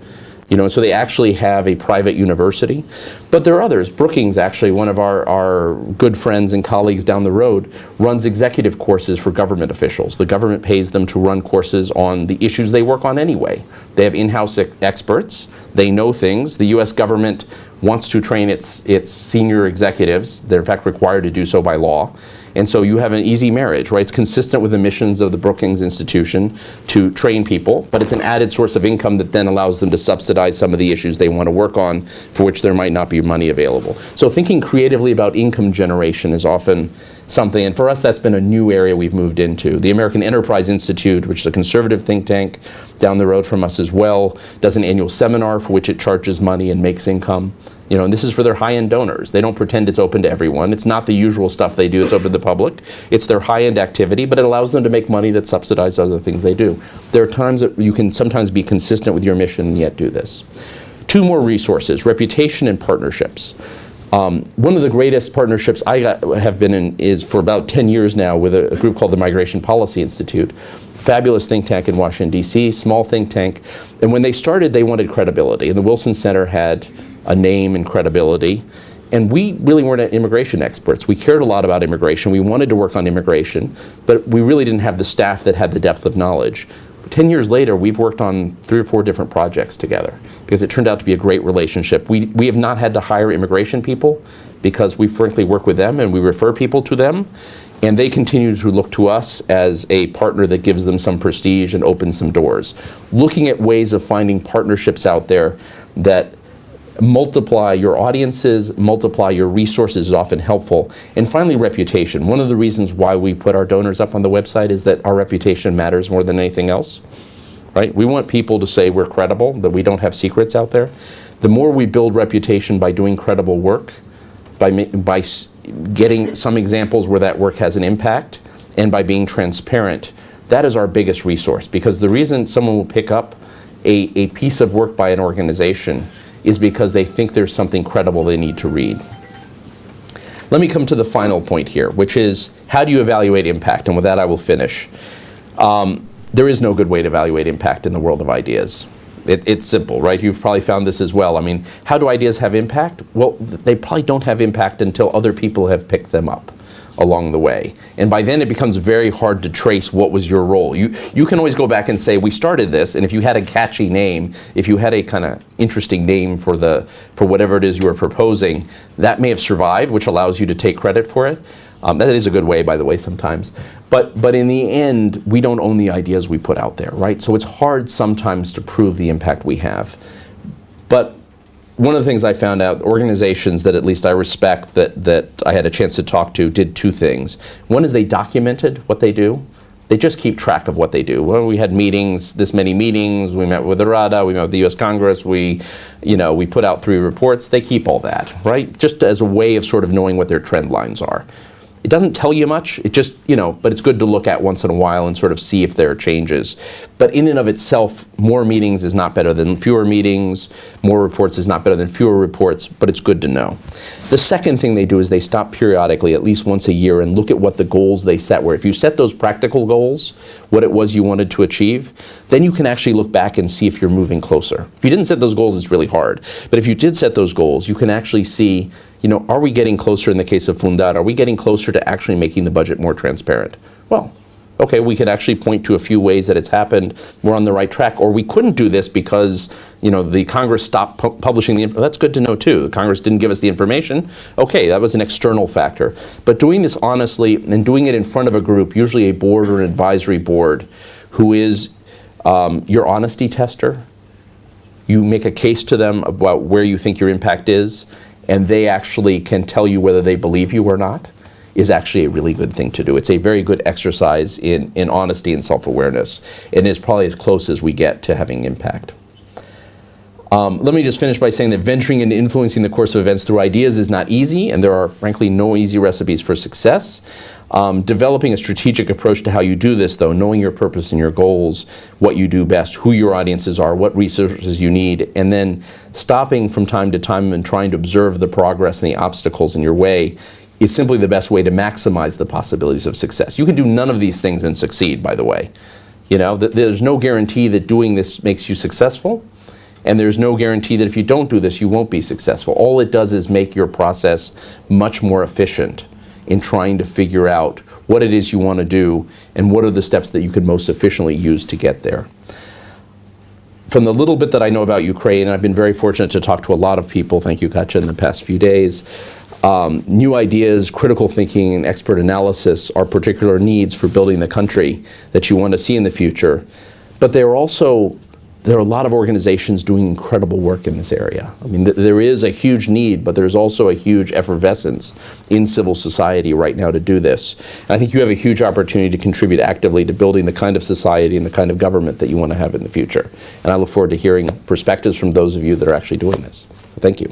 You know, so they actually have a private university. But there are others. Brookings, actually, one of our good friends and colleagues down the road, runs executive courses for government officials. The government pays them to run courses on the issues they work on anyway. They have in-house experts. They know things. The U.S. government wants to train its senior executives. They're in fact required to do so by law. And so you have an easy marriage, right? It's consistent with the missions of the Brookings Institution to train people, but it's an added source of income that then allows them to subsidize some of the issues they want to work on, for which there might not be money available. So thinking creatively about income generation is often something, and for us that's been a new area we've moved into. The American Enterprise Institute, which is a conservative think tank down the road from us as well, does an annual seminar for which it charges money and makes income. You know, and this is for their high-end donors. They don't pretend it's open to everyone. It's not the usual stuff they do. It's open to the public. It's their high-end activity, but it allows them to make money that subsidizes other things they do. There are times that you can sometimes be consistent with your mission and yet do this. Two more resources, reputation and partnerships. One of the greatest partnerships I have been in is for about 10 years now with a group called the Migration Policy Institute. Fabulous think tank in Washington, D.C., small think tank. And when they started, they wanted credibility. And the Wilson Center had a name and credibility. And we really weren't immigration experts. We cared a lot about immigration. We wanted to work on immigration, but we really didn't have the staff that had the depth of knowledge. 10 years later, we've worked on 3 or 4 different projects together because it turned out to be a great relationship. We have not had to hire immigration people because we frankly work with them and we refer people to them. And they continue to look to us as a partner that gives them some prestige and opens some doors. Looking at ways of finding partnerships out there that multiply your audiences, multiply your resources is often helpful. And finally, reputation. One of the reasons why we put our donors up on the website is that our reputation matters more than anything else, right? We want people to say we're credible, that we don't have secrets out there. The more we build reputation by doing credible work, by getting some examples where that work has an impact, and by being transparent, that is our biggest resource. Because the reason someone will pick up a piece of work by an organization is because they think there's something credible they need to read. Let me come to the final point here, which is how do you evaluate impact? And with that, I will finish. There is no good way to evaluate impact in the world of ideas. It's simple, right? You've probably found this as well. I mean, how do ideas have impact? Well, they probably don't have impact until other people have picked them up along the way. And by then it becomes very hard to trace what was your role. You can always go back and say, we started this, and if you had a catchy name, if you had a kind of interesting name for whatever it is you were proposing, that may have survived, which allows you to take credit for it. That is a good way, by the way, sometimes. But in the end, we don't own the ideas we put out there, right? So it's hard sometimes to prove the impact we have. But one of the things I found out, organizations that at least I respect that I had a chance to talk to did 2 things. One is they documented what they do. They just keep track of what they do. Well, we had meetings, this many meetings, we met with the Rada, we met with the US Congress, we put out 3 reports. They keep all that, right? Just as a way of sort of knowing what their trend lines are. It doesn't tell you much, it just, but it's good to look at once in a while and sort of see if there are changes. But in and of itself, more meetings is not better than fewer meetings, more reports is not better than fewer reports, but it's good to know. The second thing they do is they stop periodically, at least once a year, and look at what the goals they set were. If you set those practical goals, what it was you wanted to achieve, then you can actually look back and see if you're moving closer. If you didn't set those goals, it's really hard. But if you did set those goals, you can actually see, are we getting closer in the case of Fundar? Are we getting closer to actually making the budget more transparent? Well, okay, we could actually point to a few ways that it's happened. We're on the right track. Or we couldn't do this because, the Congress stopped publishing the information. That's good to know, too. The Congress didn't give us the information. Okay, that was an external factor. But doing this honestly and doing it in front of a group, usually a board or an advisory board, who is your honesty tester. You make a case to them about where you think your impact is, and they actually can tell you whether they believe you or not, is actually a really good thing to do. It's a very good exercise in honesty and self-awareness, and is probably as close as we get to having impact. Let me just finish by saying that venturing into influencing the course of events through ideas is not easy, and there are, frankly, no easy recipes for success. Developing a strategic approach to how you do this, though, knowing your purpose and your goals, what you do best, who your audiences are, what resources you need, and then stopping from time to time and trying to observe the progress and the obstacles in your way is simply the best way to maximize the possibilities of success. You can do none of these things and succeed, by the way. There's no guarantee that doing this makes you successful, and there's no guarantee that if you don't do this, you won't be successful. All it does is make your process much more efficient in trying to figure out what it is you want to do and what are the steps that you could most efficiently use to get there. From the little bit that I know about Ukraine, I've been very fortunate to talk to a lot of people, thank you, Katya, in the past few days. New ideas, critical thinking, and expert analysis are particular needs for building the country that you want to see in the future. But there are a lot of organizations doing incredible work in this area. I mean, there is a huge need, but there's also a huge effervescence in civil society right now to do this. And I think you have a huge opportunity to contribute actively to building the kind of society and the kind of government that you want to have in the future. And I look forward to hearing perspectives from those of you that are actually doing this. Thank you.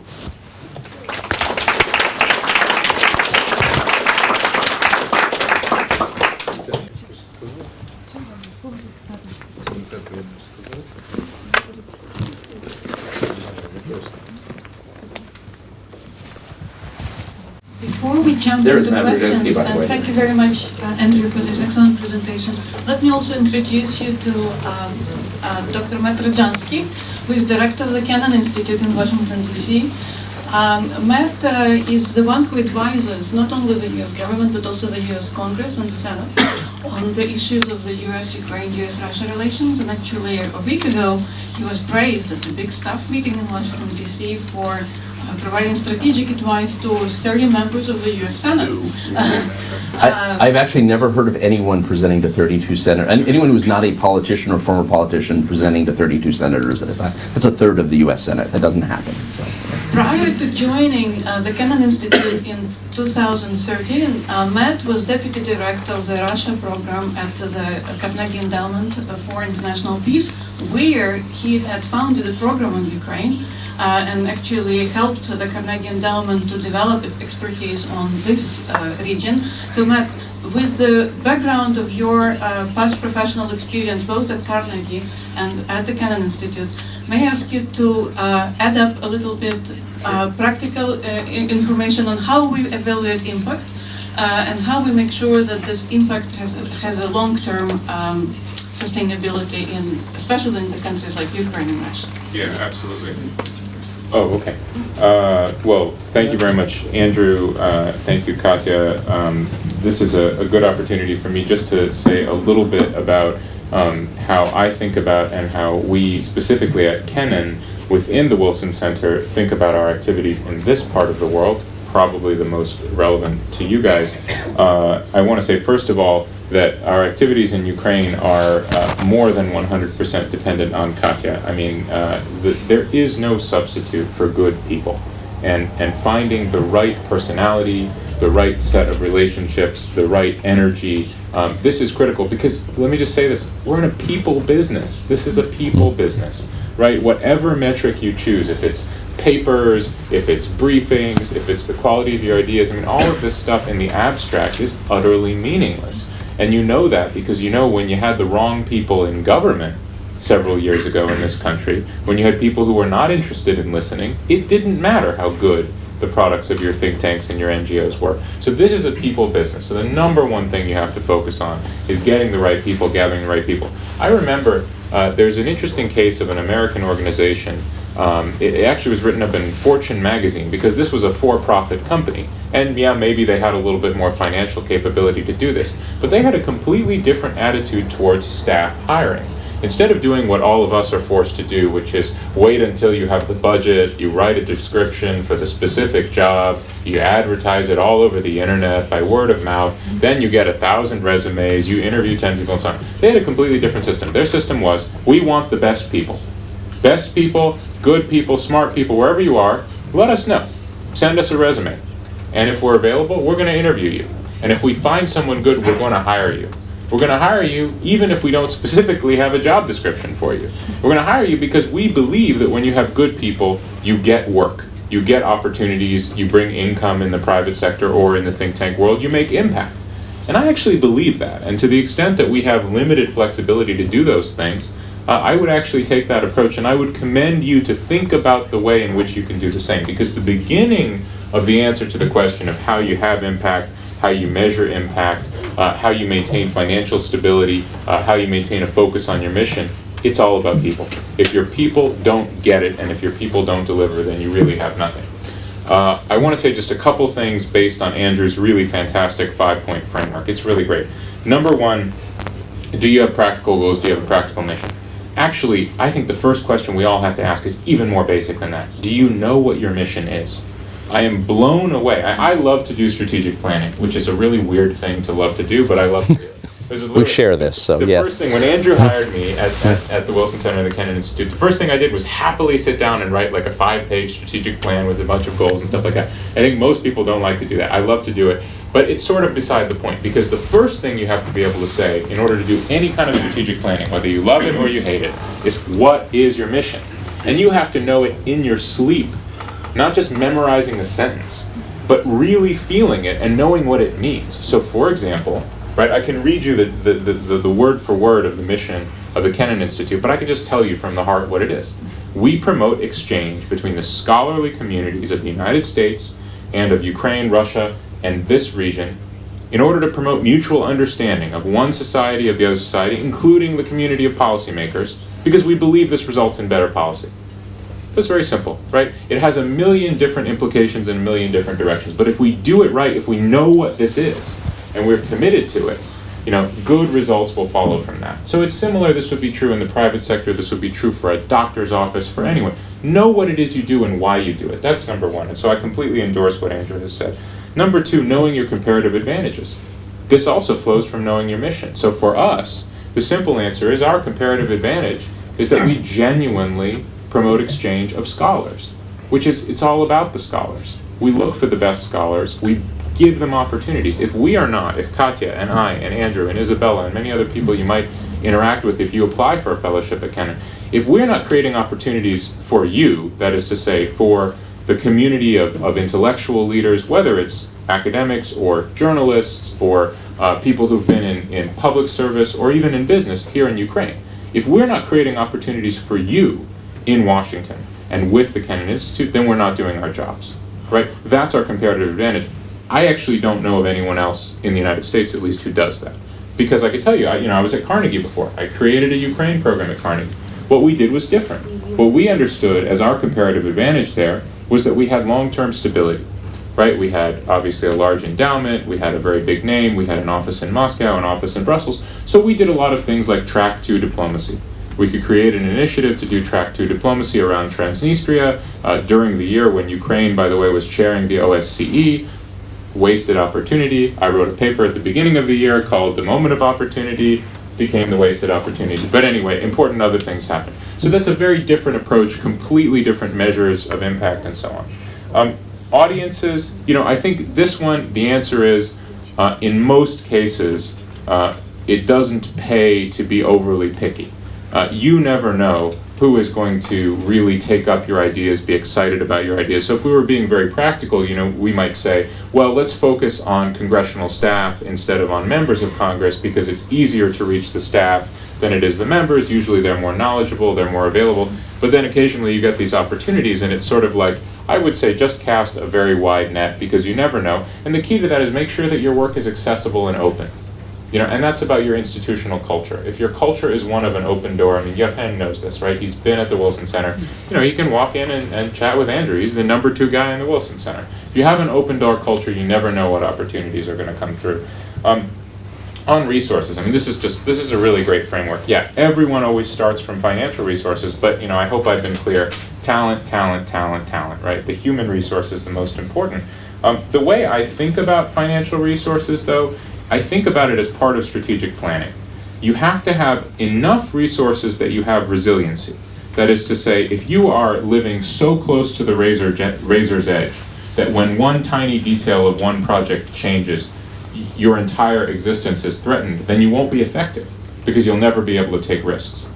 Before we jump into questions, and thank you very much, Andrew, for this excellent presentation. Let me also introduce you to Dr. Matt Rajansky, who is director of the Kennan Institute in Washington, D.C. Matt is the one who advises not only the U.S. government, but also the U.S. Congress and the Senate on the issues of the U.S.-Ukraine, U.S.-Russia relations. And actually, a week ago, he was praised at the big staff meeting in Washington, D.C. for providing strategic advice to 30 members of the U.S. Senate. I've actually never heard of anyone presenting to 32 senators, and anyone who's not a politician or former politician presenting to 32 senators at a time. That's a third of the U.S. Senate. That doesn't happen. So. Prior to joining the Kennan Institute in 2013, Matt was deputy director of the Russia program at the Carnegie Endowment for International Peace, where he had founded a program on Ukraine and actually helped the Carnegie Endowment to develop its expertise on this region. So Matt, with the background of your past professional experience both at Carnegie and at the Kennan Institute, may I ask you to add up a little bit practical information on how we evaluate impact and how we make sure that this impact has a long-term sustainability, especially in the countries like Ukraine and Russia? Yeah, absolutely. Oh, okay. Well, thank you very much, Andrew. Thank you, Katya. This is a good opportunity for me just to say a little bit about how I think about and how we specifically at Kennan within the Wilson Center think about our activities in this part of the world, probably the most relevant to you guys. I want to say, first of all, that our activities in Ukraine are more than 100% dependent on Katya. I mean, there is no substitute for good people. And finding the right personality, the right set of relationships, the right energy. This is critical because, let me just say this, we're in a people business. This is a people business, right? Whatever metric you choose, if it's papers, if it's briefings, if it's the quality of your ideas, I mean, all of this stuff in the abstract is utterly meaningless. And you know that because you know when you had the wrong people in government several years ago in this country, when you had people who were not interested in listening, it didn't matter how good the products of your think tanks and your NGOs were. So this is a people business. So the number one thing you have to focus on is getting the right people, gathering the right people. I remember there's an interesting case of an American organization. It actually was written up in Fortune magazine because this was a for-profit company. And yeah, maybe they had a little bit more financial capability to do this. But they had a completely different attitude towards staff hiring. Instead of doing what all of us are forced to do, which is wait until you have the budget, you write a description for the specific job, you advertise it all over the internet by word of mouth, then you get 1,000 resumes, you interview 10 people and so on. They had a completely different system. Their system was, we want the best people. Best people, good people, smart people, wherever you are, let us know. Send us a resume. And if we're available, we're going to interview you. And if we find someone good, we're going to hire you. We're going to hire you even if we don't specifically have a job description for you. We're going to hire you because we believe that when you have good people, you get work. You get opportunities, you bring income in the private sector or in the think tank world, you make impact. And I actually believe that. And to the extent that we have limited flexibility to do those things, I would actually take that approach, and I would commend you to think about the way in which you can do the same. Because the beginning of the answer to the question of how you have impact, how you measure impact, how you maintain financial stability, how you maintain a focus on your mission, it's all about people. If your people don't get it and if your people don't deliver, then you really have nothing. I want to say just a couple things based on Andrew's really fantastic 5-point framework. It's really great. Number one, do you have practical goals? Do you have a practical mission? Actually, I think the first question we all have to ask is even more basic than that. Do you know what your mission is? I am blown away. I love to do strategic planning, which is a really weird thing to love to do, but I love to do it. We share this, so the yes. First thing, when Andrew hired me at the Wilson Center and the Kennan Institute, the first thing I did was happily sit down and write like a 5-page strategic plan with a bunch of goals and stuff like that. I think most people don't like to do that. I love to do it, but it's sort of beside the point, because the first thing you have to be able to say in order to do any kind of strategic planning, whether you love it or you hate it, is what is your mission? And you have to know it in your sleep. Not just memorizing a sentence, but really feeling it and knowing what it means. So for example, right, I can read you the word for word of the mission of the Kennan Institute, but I can just tell you from the heart what it is. We promote exchange between the scholarly communities of the United States and of Ukraine, Russia, and this region in order to promote mutual understanding of one society of the other society, including the community of policymakers, because we believe this results in better policy. It's very simple, right? It has a million different implications in a million different directions. But if we do it right, if we know what this is, and we're committed to it, good results will follow from that. So it's similar. This would be true in the private sector. This would be true for a doctor's office, for anyone. Know what it is you do and why you do it. That's number one. And so I completely endorse what Andrew has said. Number two, knowing your comparative advantages. This also flows from knowing your mission. So for us, the simple answer is our comparative advantage is that we genuinely promote exchange of scholars, which is, it's all about the scholars. We look for the best scholars, we give them opportunities. If Katya and I and Andrew and Isabella and many other people you might interact with if you apply for a fellowship at Kennan, if we're not creating opportunities for you, that is to say, for the community of intellectual leaders, whether it's academics or journalists or people who've been in public service or even in business here in Ukraine, if we're not creating opportunities for you in Washington and with the Kennan Institute, then we're not doing our jobs, right? That's our comparative advantage. I actually don't know of anyone else in the United States, at least, who does that. Because I could tell you, I was at Carnegie before. I created a Ukraine program at Carnegie. What we did was different. What we understood as our comparative advantage there was that we had long-term stability, right? We had obviously a large endowment, we had a very big name, we had an office in Moscow, an office in Brussels. So we did a lot of things like Track 2 diplomacy. We could create an initiative to do Track 2 diplomacy around Transnistria during the year when Ukraine, by the way, was chairing the OSCE. Wasted opportunity. I wrote a paper at the beginning of the year called The Moment of Opportunity, became the wasted opportunity. But anyway, important other things happen. So that's a very different approach, completely different measures of impact and so on. Audiences, I think this one, the answer is, in most cases, it doesn't pay to be overly picky. You never know who is going to really take up your ideas, be excited about your ideas. So if we were being very practical, we might say, well, let's focus on congressional staff instead of on members of Congress because it's easier to reach the staff than it is the members. Usually they're more knowledgeable, they're more available. But then occasionally you get these opportunities and it's sort of like, I would say just cast a very wide net because you never know. And the key to that is make sure that your work is accessible and open. And that's about your institutional culture. If your culture is one of an open door, Yepen knows this, right? He's been at the Wilson Center. He can walk in and chat with Andrew. He's the number 2 guy in the Wilson Center. If you have an open door culture, you never know what opportunities are going to come through. On resources, this is a really great framework. Yeah, everyone always starts from financial resources, but I hope I've been clear. Talent, right? The human resource is the most important. The way I think about financial resources, though, I think about it as part of strategic planning. You have to have enough resources that you have resiliency. That is to say, if you are living so close to the razor's edge that when one tiny detail of one project changes, your entire existence is threatened, then you won't be effective because you'll never be able to take risks.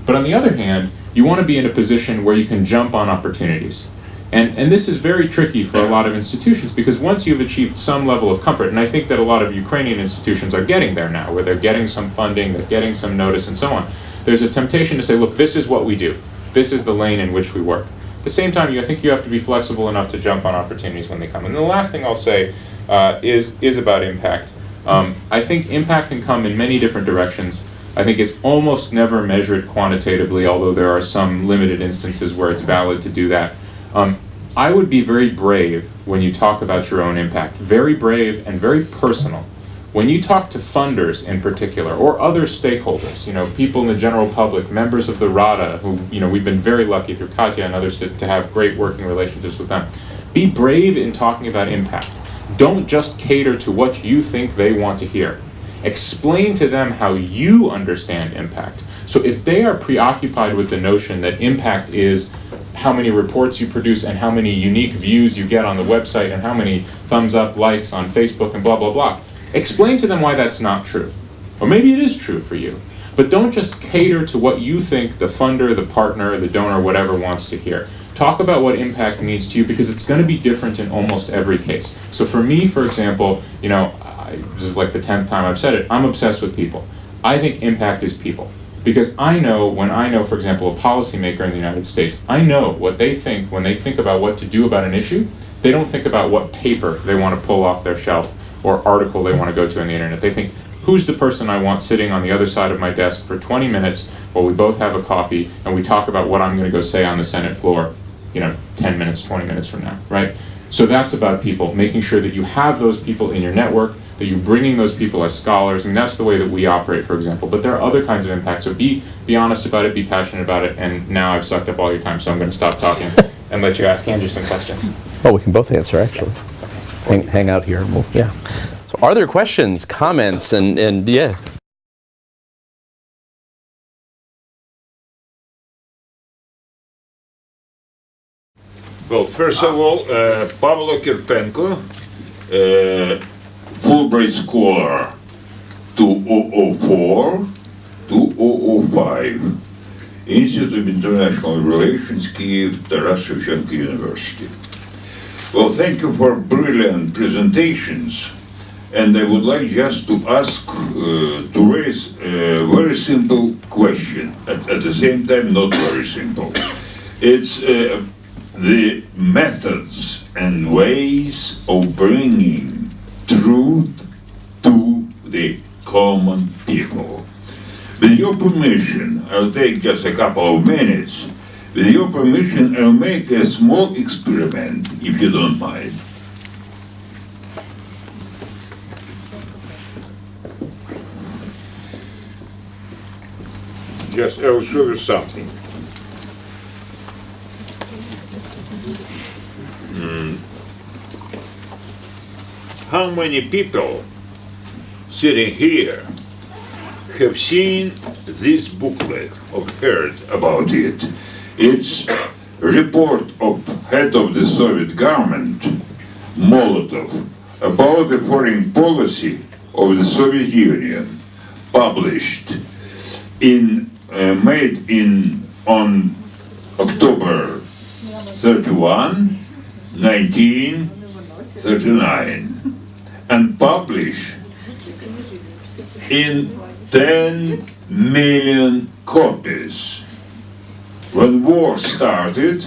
But on the other hand, you want to be in a position where you can jump on opportunities. And this is very tricky for a lot of institutions because once you've achieved some level of comfort, and I think that a lot of Ukrainian institutions are getting there now, where they're getting some funding, they're getting some notice and so on, there's a temptation to say, look, this is what we do. This is the lane in which we work. At the same time, I think you have to be flexible enough to jump on opportunities when they come. And the last thing I'll say is about impact. I think impact can come in many different directions. I think it's almost never measured quantitatively, although there are some limited instances where it's valid to do that. I would be very brave when you talk about your own impact. Very brave and very personal. When you talk to funders in particular, or other stakeholders, people in the general public, members of the RADA, who, we've been very lucky through Katya and others to have great working relationships with them. Be brave in talking about impact. Don't just cater to what you think they want to hear. Explain to them how you understand impact. So if they are preoccupied with the notion that impact is how many reports you produce and how many unique views you get on the website and how many thumbs up, likes on Facebook and blah, blah, blah, explain to them why that's not true. Or maybe it is true for you. But don't just cater to what you think the funder, the partner, the donor, whatever wants to hear. Talk about what impact means to you because it's going to be different in almost every case. So for me, for example, this is like the 10th time I've said it, I'm obsessed with people. I think impact is people. Because when I know, for example, a policymaker in the United States, I know what they think when they think about what to do about an issue. They don't think about what paper they want to pull off their shelf or article they want to go to on the internet. They think, who's the person I want sitting on the other side of my desk for 20 minutes while we both have a coffee and we talk about what I'm going to go say on the Senate floor, 10 minutes, 20 minutes from now, right? So that's about people, making sure that you have those people in your network, that you're bringing those people as scholars, and that's the way that we operate, for example. But there are other kinds of impacts, so be honest about it, be passionate about it, and now I've sucked up all your time, so I'm going to stop talking and let you ask Andrew some questions. Oh, we can both answer, actually. Hang out here. Yeah. So are there questions, comments, and yeah? Well, first of all, Pavlo Kirpenko, Fulbright Scholar 2004, 2005, Institute of International Relations, Kyiv, Taras Shevchenko University. Well, thank you for brilliant presentations, and I would like just to ask, to raise a very simple question, at the same time not very simple. It's the methods and ways of bringing truth to the common people. With your permission, I'll take just a couple of minutes. With your permission, I'll make a small experiment, if you don't mind. Just, I'll show you something. How many people sitting here have seen this booklet or heard about it? It's a report of head of the Soviet government Molotov about the foreign policy of the Soviet Union, published on October 31, 1939, and published in 10 million copies. When war started,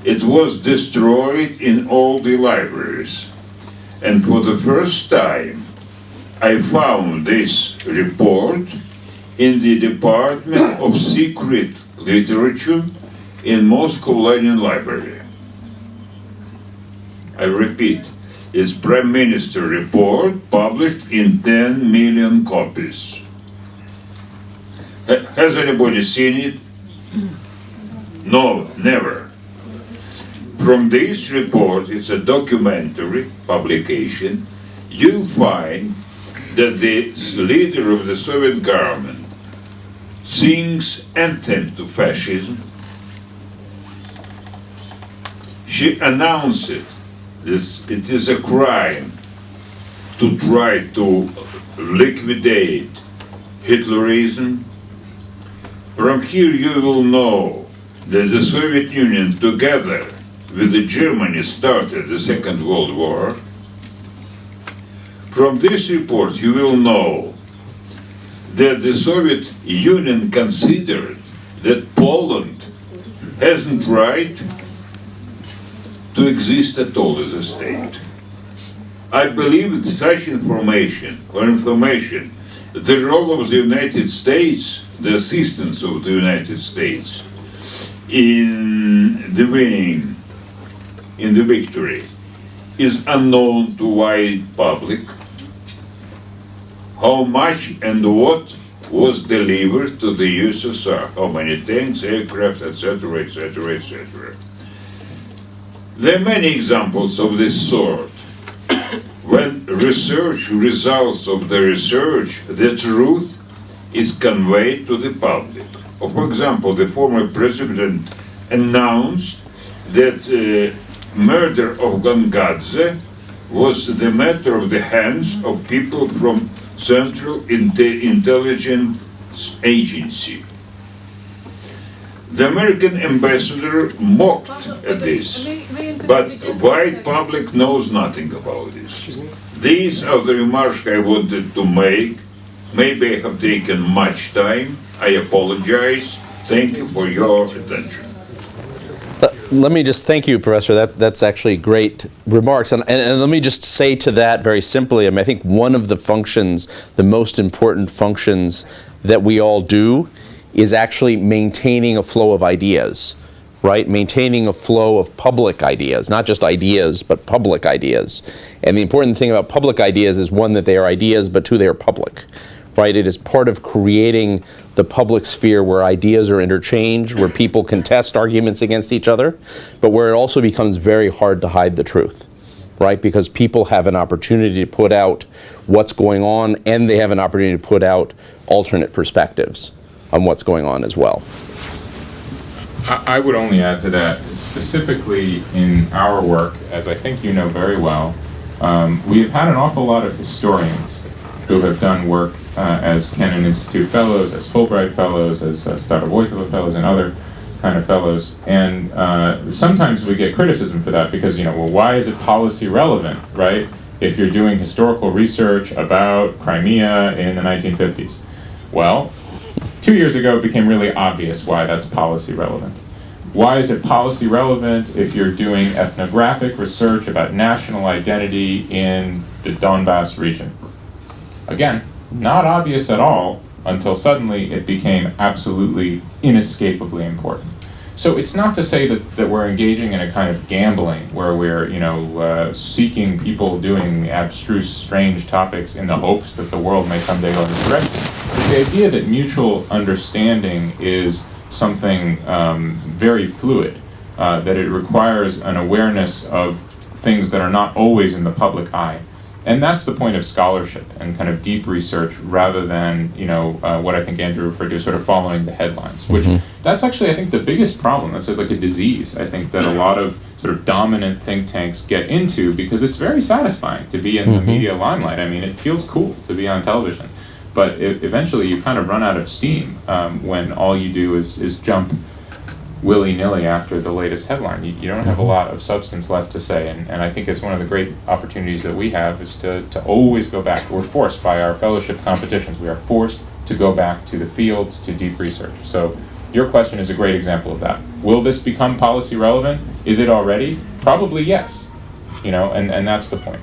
it was destroyed in all the libraries. And for the first time, I found this report in the Department of Secret Literature in Moscow Lenin Library. I repeat, it's Prime Minister report published in 10 million copies. Has anybody seen it? No, never. From this report, it's a documentary publication, you'll find that the leader of the Soviet government sings anthem to fascism. She announced it is a crime to try to liquidate Hitlerism. From here you will know that the Soviet Union, together with Germany, started the Second World War. From this report you will know that the Soviet Union considered that Poland hasn't right to exist at all as a state. I believe that such information, the role of the United States, the assistance of the United States in the winning, in the victory, is unknown to wide public. How much and what was delivered to the USSR, how many tanks, aircraft, etc., etc., etc. There are many examples of this sort. When research results of the research, the truth is conveyed to the public. For example, the former president announced that murder of Gangadze was the matter of the hands of people from Central Intelligence Agency. The American ambassador mocked at this, but wide public knows nothing about this. These are the remarks I wanted to make. Maybe I have taken much time. I apologize. Thank you for your attention. Let me just thank you, Professor. That's actually great remarks. And let me just say to that very simply, I mean, I think one of the functions, the most important functions that we all do is actually maintaining a flow of ideas, right? Maintaining a flow of public ideas, not just ideas, but public ideas. And the important thing about public ideas is, one, that they are ideas, but two, they are public, right? It is part of creating the public sphere where ideas are interchanged, where people can test arguments against each other, but where it also becomes very hard to hide the truth, right? Because people have an opportunity to put out what's going on, and they have an opportunity to put out alternate perspectives on what's going on as well. I would only add to that, specifically in our work, as I think you know very well, we have had an awful lot of historians who have done work as Kennan Institute Fellows, as Fulbright Fellows, as Starovoytova Fellows, and other kind of fellows. And sometimes we get criticism for that because, well, why is it policy relevant, right? If you're doing historical research about Crimea in the 1950s. Well, 2 years ago it became really obvious why that's policy relevant. Why is it policy relevant if you're doing ethnographic research about national identity in the Donbass region? Again, not obvious at all until suddenly it became absolutely inescapably important. So it's not to say that we're engaging in a kind of gambling where we're seeking people doing abstruse, strange topics in the hopes that the world may someday go in this direction. It's the idea that mutual understanding is something very fluid, that it requires an awareness of things that are not always in the public eye. And that's the point of scholarship and kind of deep research rather than, what I think Andrew referred to as sort of following the headlines, which that's actually, I think, the biggest problem. That's like a disease, I think, that a lot of sort of dominant think tanks get into because it's very satisfying to be in the media limelight. I mean, it feels cool to be on television. But eventually you kind of run out of steam when all you do is jump willy-nilly after the latest headline. You don't have a lot of substance left to say, and I think it's one of the great opportunities that we have is to always go back. We're forced by our fellowship competitions. We are forced to go back to the field, to deep research. So your question is a great example of that. Will this become policy relevant? Is it already? Probably yes. And that's the point.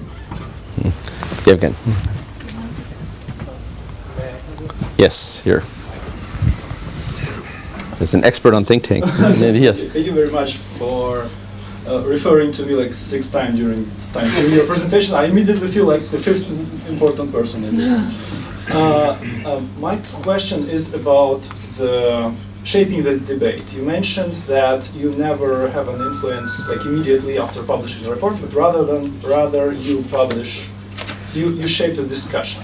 Yeah, again. Yes, here. As an expert on think tanks. Yes. Thank you very much for referring to me like 6 times during your presentation. I immediately feel like the 5th important person in this one. My question is about the shaping the debate. You mentioned that you never have an influence like immediately after publishing a report, but rather you publish, you shape the discussion.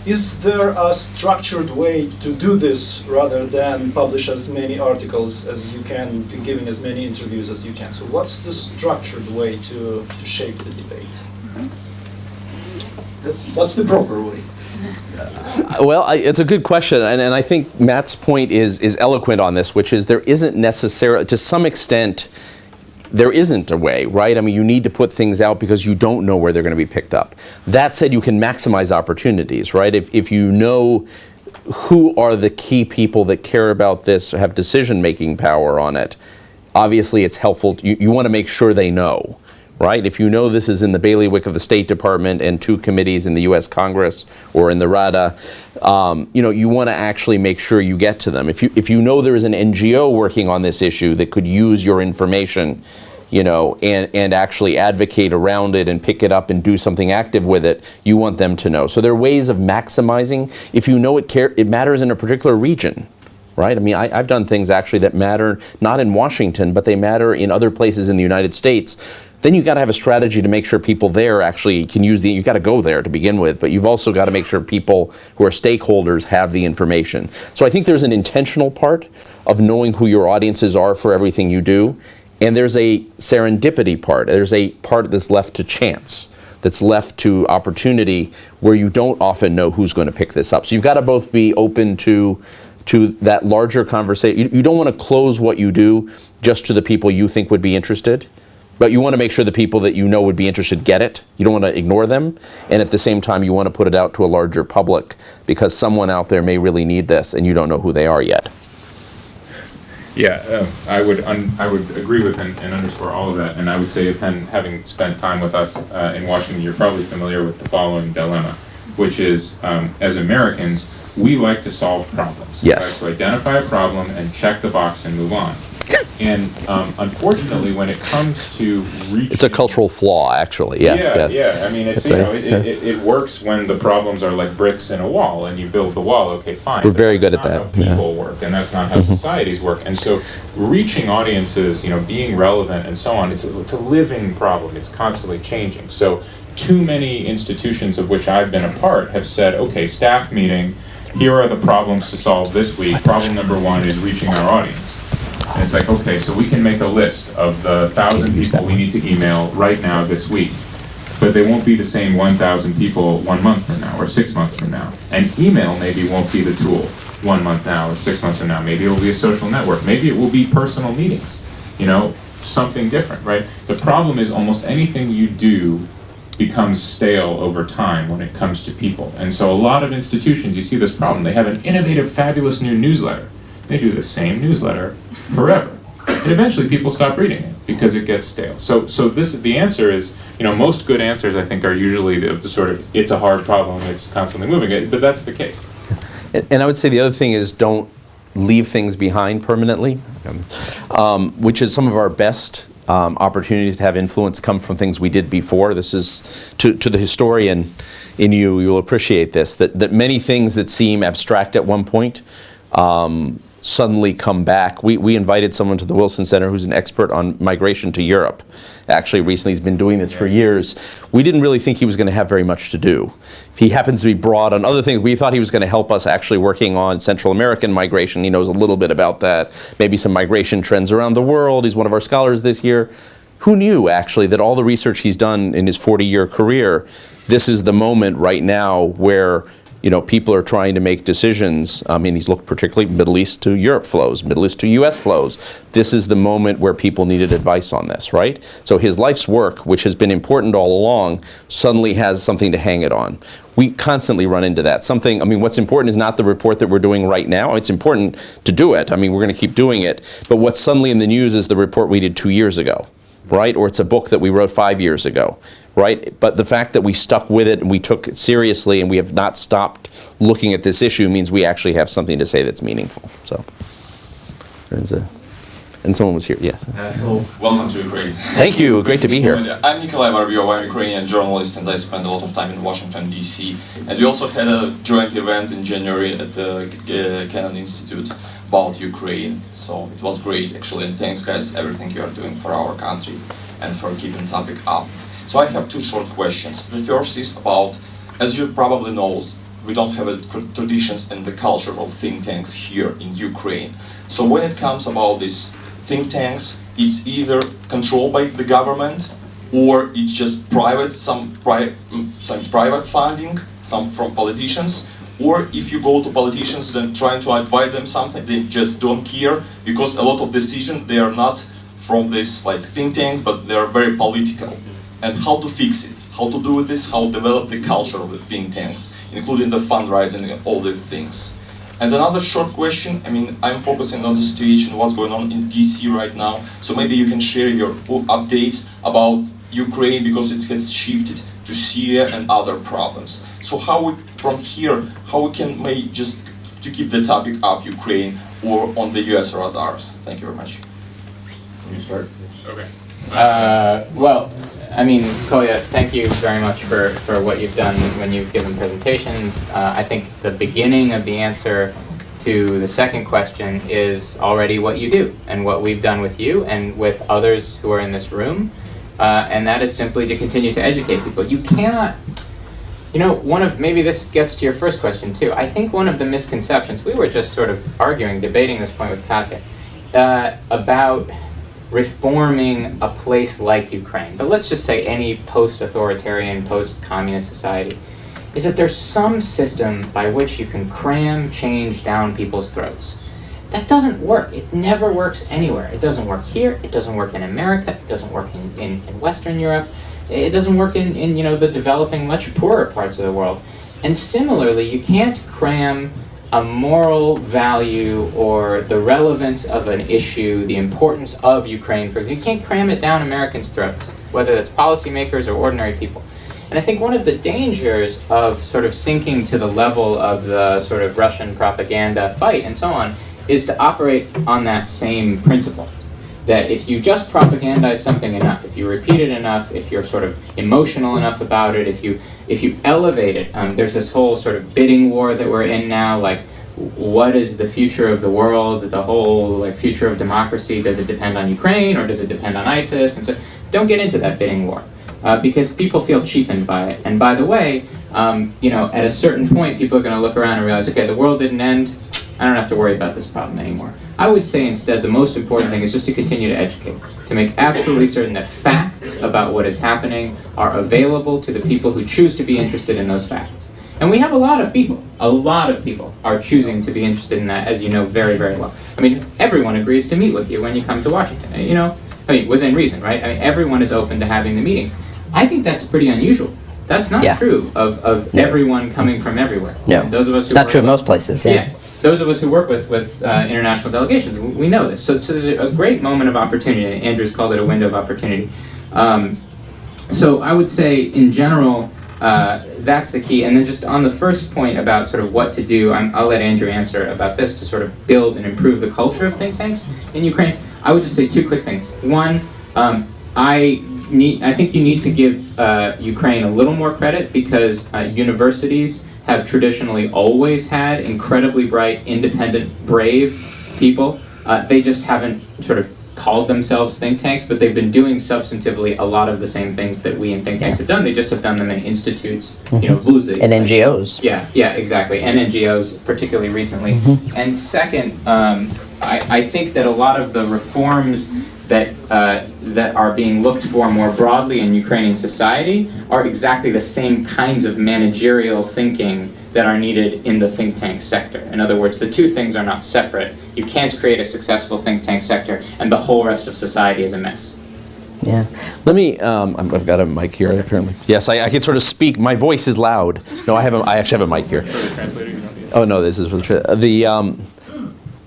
Is there a structured way to do this rather than publish as many articles as you can, giving as many interviews as you can? So what's the structured way to shape the debate? What's the proper way? Well, it's a good question, and I think Matt's point is eloquent on this, which is there isn't necessarily, to some extent, there isn't a way, right? I mean, you need to put things out because you don't know where they're going to be picked up. That said, you can maximize opportunities, right? If you know who are the key people that care about this, have decision-making power on it, obviously it's helpful. You want to make sure they know, right? If you know this is in the bailiwick of the State Department and 2 committees in the U.S. Congress or in the Rada, you want to actually make sure you get to them. If you know there is an NGO working on this issue that could use your information, and actually advocate around it and pick it up and do something active with it, you want them to know. So there are ways of maximizing. If you know it matters in a particular region, right? I mean, I've done things actually that matter not in Washington, but they matter in other places in the United States. Then you've got to have a strategy to make sure people there actually can use you've got to go there to begin with, but you've also got to make sure people who are stakeholders have the information. So I think there's an intentional part of knowing who your audiences are for everything you do, and there's a serendipity part. There's a part that's left to chance, that's left to opportunity, where you don't often know who's going to pick this up. So you've got to both be open to that larger conversation. You don't want to close what you do just to the people you think would be interested, but you want to make sure the people that you know would be interested get it. You don't want to ignore them, and at the same time you want to put it out to a larger public because someone out there may really need this and you don't know who they are yet. Yeah, I would agree with and underscore all of that, and I would say, having spent time with us in Washington, you're probably familiar with the following dilemma, which is, as Americans, we like to solve problems. Yes. We like to identify a problem and check the box and move on. And unfortunately, when it comes to reaching... It's a cultural flaw, actually, yes. Yeah. I mean, it works when the problems are like bricks in a wall, and you build the wall, okay, fine. We're very good at that. That's not how people work, and that's not how societies work. And so reaching audiences, being relevant and so on, it's a living problem. It's constantly changing. So too many institutions of which I've been a part have said, okay, staff meeting, here are the problems to solve this week. Problem number 1 is reaching our audience. And it's like, okay, so we can make a list of the 1,000 people we need to email right now this week, but they won't be the same 1,000 people 1 month from now or 6 months from now. And email maybe won't be the tool 1 month now or 6 months from now. Maybe it will be a social network. Maybe it will be personal meetings, something different, right? The problem is almost anything you do becomes stale over time when it comes to people. And so a lot of institutions, you see this problem. They have an innovative, fabulous new newsletter. They do the same newsletter forever. And eventually people stop reading it because it gets stale. So the answer is, most good answers I think are usually the sort of, it's a hard problem, it's constantly moving, but that's the case. And I would say the other thing is don't leave things behind permanently, which is some of our best opportunities to have influence come from things we did before. This is, to the historian in you will appreciate this, that many things that seem abstract at one point suddenly come back. We invited someone to the Wilson Center who's an expert on migration to Europe. Actually, recently he's been doing this for years. We didn't really think he was going to have very much to do. He happens to be broad on other things. We thought he was going to help us actually working on Central American migration. He knows a little bit about that. Maybe some migration trends around the world. He's one of our scholars this year. Who knew, actually, that all the research he's done in his 40-year career, this is the moment right now where people are trying to make decisions. I mean, he's looked particularly Middle East to Europe flows, Middle East to US flows. This is the moment where people needed advice on this, right? So his life's work, which has been important all along, suddenly has something to hang it on. We constantly run into that. What's important is not the report that we're doing right now. It's important to do it. We're going to keep doing it. But what's suddenly in the news is the report we did 2 years ago, right? Or it's a book that we wrote 5 years ago. Right? But the fact that we stuck with it and we took it seriously and we have not stopped looking at this issue means we actually have something to say that's meaningful. So, and someone was here, yes. Hello, welcome to Ukraine. Thank you, great to be here. I'm Nikolai Varbiyov, I'm a Ukrainian journalist and I spent a lot of time in Washington, D.C. And we also had a joint event in January at the Kennan Institute about Ukraine. So it was great actually, and thanks guys, everything you are doing for our country and for keeping the topic up. So I have two short questions. The first is about, as you probably know, we don't have traditions and the culture of think tanks here in Ukraine. So when it comes about these think tanks, it's either controlled by the government or it's just private, some private funding, some from politicians, or if you go to politicians and trying to advise them something, they just don't care because a lot of decisions, they are not from this think tanks, but they are very political. And how to fix it, how to do this, how to develop the culture of the think tanks, including the fundraising and all these things. And another short question, I'm focusing on the situation, what's going on in DC right now, so maybe you can share your updates about Ukraine because it has shifted to Syria and other problems. So from here, how we can make just to keep the topic up, Ukraine, or on the US radars? Thank you very much. Can you start? Okay. Kolya, thank you very much for what you've done when you've given presentations. I think the beginning of the answer to the second question is already what you do and what we've done with you and with others who are in this room. And that is simply to continue to educate people. You cannot, maybe this gets to your first question too. I think one of the misconceptions, we were just sort of debating this point with Katya, about reforming a place like Ukraine, but let's just say any post-authoritarian, post-communist society, is that there's some system by which you can cram change down people's throats. That doesn't work. It never works anywhere. It doesn't work here. It doesn't work in America. It doesn't work in Western Europe. It doesn't work in the developing, much poorer parts of the world. And similarly, you can't cram a moral value or the relevance of an issue, the importance of Ukraine, for example, you can't cram it down Americans' throats, whether that's policymakers or ordinary people. And I think one of the dangers of sort of sinking to the level of the sort of Russian propaganda fight and so on is to operate on that same principle. That if you just propagandize something enough, if you repeat it enough, if you're sort of emotional enough about it, if you elevate it, there's this whole sort of bidding war that we're in now, what is the future of the world, the whole future of democracy, does it depend on Ukraine or does it depend on ISIS? And so don't get into that bidding war because people feel cheapened by it. And by the way, at a certain point, people are going to look around and realize, okay, the world didn't end, I don't have to worry about this problem anymore. I would say instead the most important thing is just to continue to educate, to make absolutely certain that facts about what is happening are available to the people who choose to be interested in those facts. And we have a lot of people are choosing to be interested in that, as you know very, very well. Everyone agrees to meet with you when you come to Washington, within reason, right? Everyone is open to having the meetings. I think that's pretty unusual. That's not true of everyone coming from everywhere. No, those of us who it's not true in most places. Yeah. Those of us who work with international delegations, we know this. So there's a great moment of opportunity. Andrew's called it a window of opportunity. So I would say, in general, that's the key. And then just on the first point about sort of what to do, I'll let Andrew answer about this to sort of build and improve the culture of think tanks in Ukraine. I would just say two quick things. One, I think you need to give Ukraine a little more credit because universities have traditionally always had incredibly bright, independent, brave people. They just haven't sort of called themselves think tanks, but they've been doing substantively a lot of the same things that we in think tanks have done. They just have done them in institutes, vuzy. And NGOs. Yeah, exactly. And NGOs, particularly recently. And second, I think that a lot of the reforms that are being looked for more broadly in Ukrainian society are exactly the same kinds of managerial thinking that are needed in the think tank sector. In other words, the two things are not separate. You can't create a successful think tank sector and the whole rest of society is a mess. Yeah. Let me, I've got a mic here apparently. Yes, I can sort of speak. My voice is loud. No, I actually have a mic here. Oh no, this is for the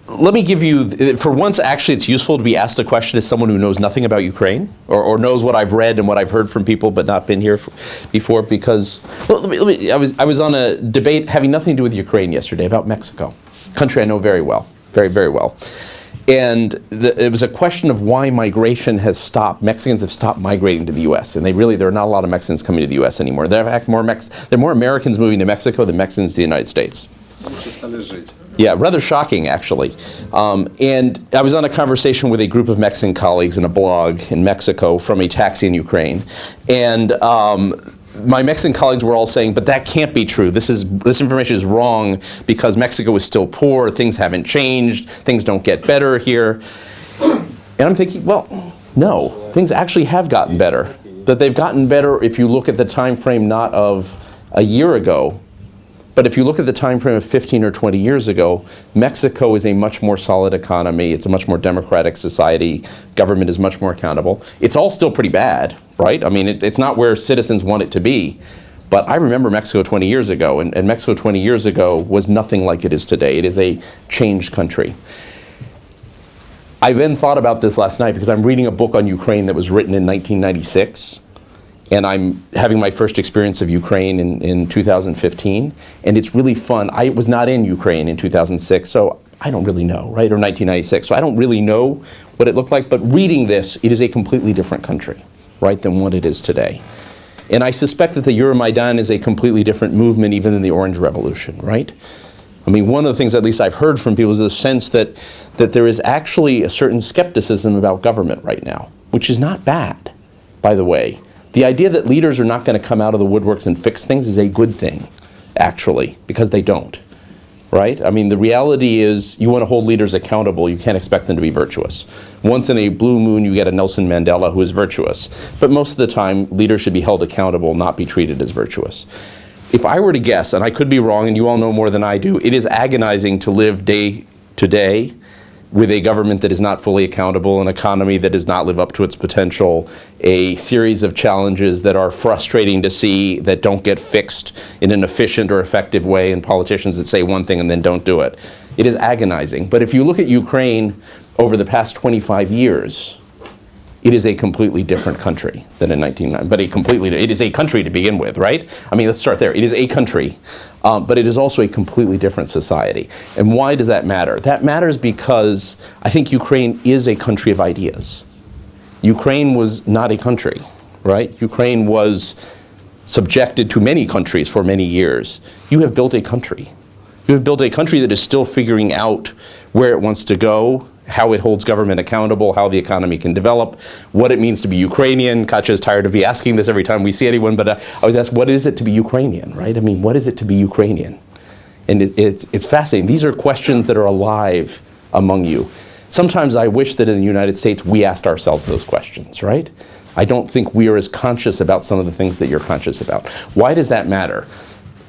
let me give you, for once actually it's useful to be asked a question as someone who knows nothing about Ukraine, or knows what I've read and what I've heard from people but not been here before, because, I was on a debate having nothing to do with Ukraine yesterday about Mexico, a country I know very well, very, very well. And it was a question of why migration has stopped. Mexicans have stopped migrating to the U.S. And there are not a lot of Mexicans coming to the U.S. anymore. There are more Americans moving to Mexico than Mexicans to the United States. Yeah, rather shocking, actually. And I was on a conversation with a group of Mexican colleagues in a blog in Mexico from a taxi in Ukraine. And my Mexican colleagues were all saying, but that can't be true. This information is wrong because Mexico is still poor, things haven't changed, things don't get better here. And I'm thinking, well, no, things actually have gotten better. But they've gotten better if you look at the time frame not of a year ago, but if you look at the time frame of 15 or 20 years ago, Mexico is a much more solid economy. It's a much more democratic society. Government is much more accountable. It's all still pretty bad, right? I mean, it's not where citizens want it to be. But I remember Mexico 20 years ago, and Mexico 20 years ago was nothing like it is today. It is a changed country. I then thought about this last night because I'm reading a book on Ukraine that was written in 1996. And I'm having my first experience of Ukraine in 2015, and it's really fun. I was not in Ukraine in 2006, so I don't really know, right? Or 1996, so I don't really know what it looked like, but reading this, it is a completely different country, right, than what it is today. And I suspect that the Euromaidan is a completely different movement even than the Orange Revolution, right? I mean, one of the things at least I've heard from people is a sense that there is actually a certain skepticism about government right now, which is not bad, by the way. The idea that leaders are not going to come out of the woodworks and fix things is a good thing, actually, because they don't, right? I mean, the reality is you want to hold leaders accountable. You can't expect them to be virtuous. Once in a blue moon, you get a Nelson Mandela who is virtuous. But most of the time, leaders should be held accountable, not be treated as virtuous. If I were to guess, and I could be wrong, and you all know more than I do, it is agonizing to live day to day with a government that is not fully accountable, an economy that does not live up to its potential, a series of challenges that are frustrating to see that don't get fixed in an efficient or effective way, and politicians that say one thing and then don't do it. It is agonizing. But if you look at Ukraine over the past 25 years, it is a completely different country than in 1990. But it is a country to begin with, right? I mean, let's start there. It is a country, but it is also a completely different society. And why does that matter? That matters because I think Ukraine is a country of ideas. Ukraine was not a country, right? Ukraine was subjected to many countries for many years. You have built a country. You have built a country that is still figuring out where it wants to go, how it holds government accountable, how the economy can develop, what it means to be Ukrainian. Katya is tired of me asking this every time we see anyone, but I always ask, what is it to be Ukrainian, right? I mean, what is it to be Ukrainian? And it's fascinating. These are questions that are alive among you. Sometimes I wish that in the United States we asked ourselves those questions, right? I don't think we are as conscious about some of the things that you're conscious about. Why does that matter?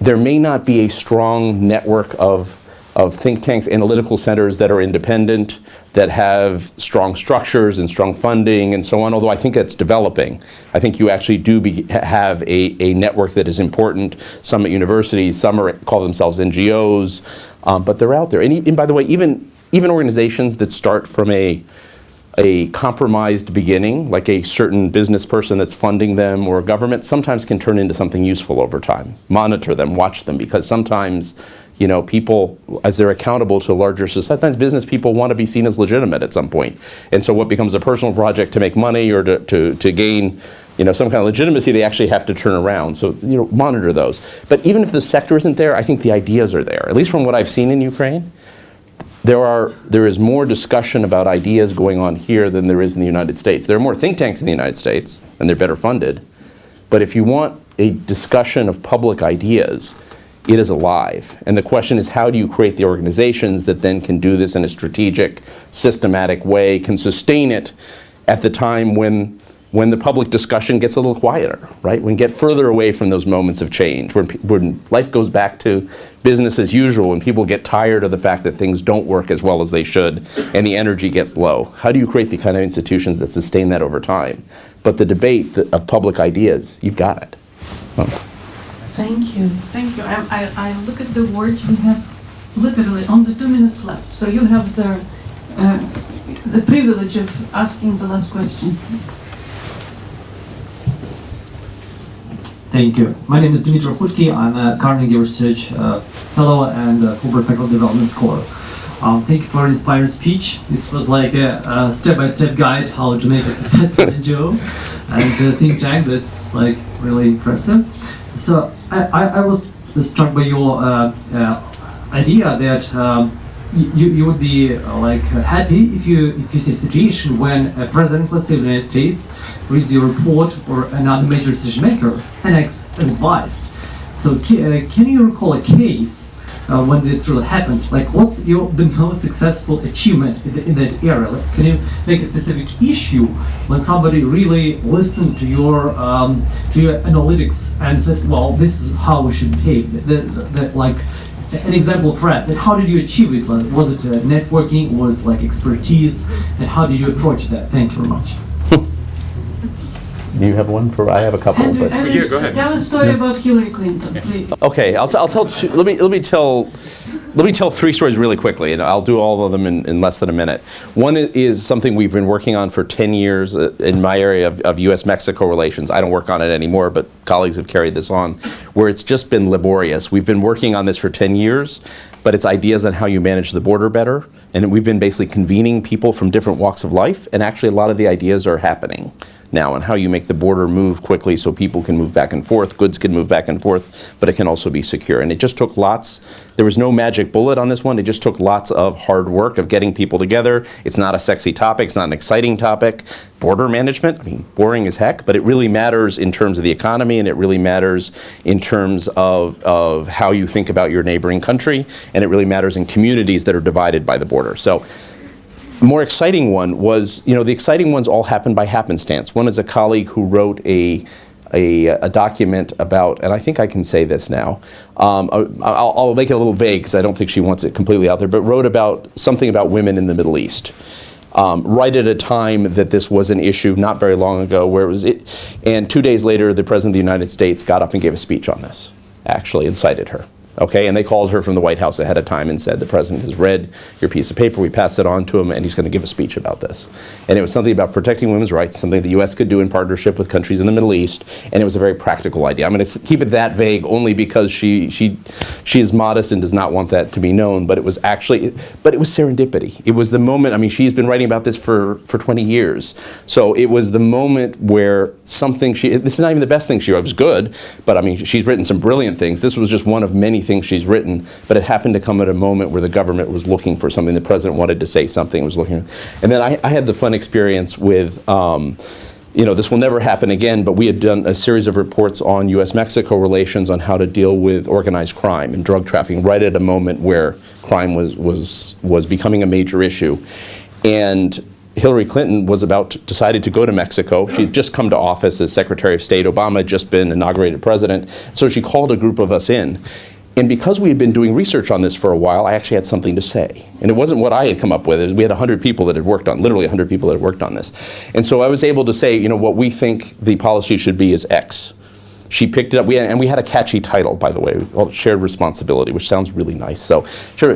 There may not be a strong network of think tanks, analytical centers that are independent, that have strong structures and strong funding and so on, although I think that's developing. I think you actually do have a network that is important. Some at universities, some call themselves NGOs, but they're out there. And by the way, even organizations that start from a compromised beginning, like a certain business person that's funding them or government, sometimes can turn into something useful over time. Monitor them, watch them, because sometimes, you know, people, as they're accountable to a larger society, sometimes business people want to be seen as legitimate at some point. And so what becomes a personal project to make money or to gain, you know, some kind of legitimacy, they actually have to turn around. So, you know, monitor those. But even if the sector isn't there, I think the ideas are there. At least from what I've seen in Ukraine, there is more discussion about ideas going on here than there is in the United States. There are more think tanks in the United States, and they're better funded. But if you want a discussion of public ideas, it is alive. And the question is, how do you create the organizations that then can do this in a strategic, systematic way, can sustain it at the time when the public discussion gets a little quieter, right? When we get further away from those moments of change, when life goes back to business as usual, and people get tired of the fact that things don't work as well as they should, and the energy gets low. How do you create the kind of institutions that sustain that over time? But the debate of public ideas, you've got it. Thank you. Thank you. I look at the words. We have literally only 2 minutes left. So you have the privilege of asking the last question. Thank you. My name is Dmitry Khutki. I'm a Carnegie Research Fellow and Fulbright Faculty Development Scholar. Thank you for an inspiring speech. This was like a step-by-step guide how to make a successful NGO and think tank. That's like really impressive. So I was struck by your idea that you would be happy if you see a situation when a president, let's say, of the United States, reads your report or another major decision maker and acts as advised. So can you recall a case when this really happened? Like, what's the most successful achievement in that area? Like, can you make a specific issue when somebody really listened to your analytics and said, well, this is how we should behave? Like an example for us. And how did you achieve it? Like, was it networking? Was it like expertise? And how did you approach that? Thank you very much. Do you have one? I have a couple. Andrew, But Yeah, go ahead. Tell a story about Hillary Clinton, please. okay, I'll tell two. Let me tell 3 stories really quickly, and I'll do all of them in less than a minute. One is something we've been working on for 10 years in my area of U.S.-Mexico relations. I don't work on it anymore, but colleagues have carried this on, where it's just been laborious. We've been working on this for 10 years, but it's ideas on how you manage the border better. And we've been basically convening people from different walks of life, and actually a lot of the ideas are happening now on how you make the border move quickly so people can move back and forth, goods can move back and forth, but it can also be secure. And it just took there was no magic bullet on this one. It just took lots of hard work of getting people together. It's not a sexy topic, it's not an exciting topic. Border management, I mean, boring as heck, but it really matters in terms of the economy, and it really matters in terms of how you think about your neighboring country, and it really matters in communities that are divided by the border. So the more exciting one was, the exciting ones all happened by happenstance. One is a colleague who wrote a document about, and I think I can say this now, I'll make it a little vague because I don't think she wants it completely out there, but wrote about something about women in the Middle East. Right at a time that this was an issue not very long ago, where and 2 days later, the President of the United States got up and gave a speech on this, actually, and cited her. Okay, and they called her from the White House ahead of time and said, the president has read your piece of paper, we passed it on to him, and he's going to give a speech about this. And it was something about protecting women's rights, something the U.S. could do in partnership with countries in the Middle East, and it was a very practical idea. I'm going to keep it that vague only because she is modest and does not want that to be known, but it was serendipity. It was the moment, I mean, she's been writing about this for 20 years, so it was the moment where this is not even the best thing she wrote, it was good, but I mean, she's written some brilliant things. This was just one of many things she's written, but it happened to come at a moment where the government was looking for something. The president wanted to say something, was looking. And then I had the fun experience with, this will never happen again, but we had done a series of reports on U.S.-Mexico relations on how to deal with organized crime and drug trafficking right at a moment where crime was becoming a major issue. And Hillary Clinton decided to go to Mexico. She had just come to office as Secretary of State. Obama had just been inaugurated president. So she called a group of us in. And because we had been doing research on this for a while, I actually had something to say. And it wasn't what I had come up with. We had 100 people that had worked on, literally 100 people that had worked on this. And so I was able to say, what we think the policy should be is X. She picked it up, and we had a catchy title, by the way, called Shared Responsibility, which sounds really nice. So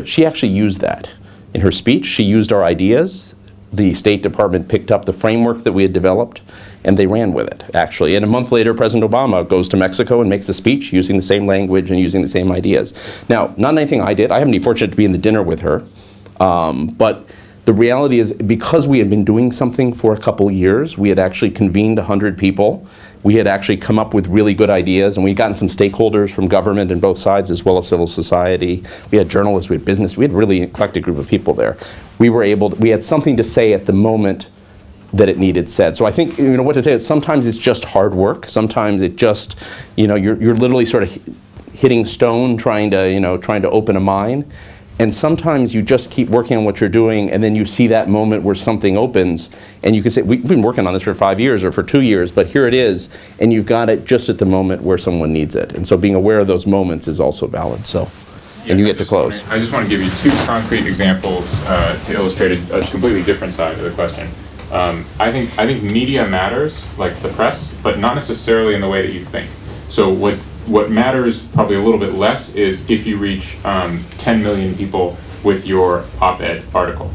she actually used that in her speech. She used our ideas. The State Department picked up the framework that we had developed, and they ran with it, actually. And a month later, President Obama goes to Mexico and makes a speech using the same language and using the same ideas. Now, not anything I did. I haven't been fortunate to be in the dinner with her. But the reality is, because we had been doing something for a couple years, we had actually convened 100 people, we had actually come up with really good ideas, and we'd gotten some stakeholders from government and both sides, as well as civil society. We had journalists, we had business, we had a really eclectic group of people there. We had something to say at the moment that it needed said. So I think, what to tell you, sometimes it's just hard work. Sometimes it just, you're literally sort of hitting stone trying to open a mine. And sometimes you just keep working on what you're doing, and then you see that moment where something opens, and you can say, we've been working on this for 5 years or for 2 years, but here it is, and you've got it just at the moment where someone needs it. And so being aware of those moments is also valid. So, and you get to close. I just want to give you 2 concrete examples to illustrate a completely different side of the question. I think media matters, like the press, but not necessarily in the way that you think. So what matters probably a little bit less is if you reach 10 million people with your op-ed article.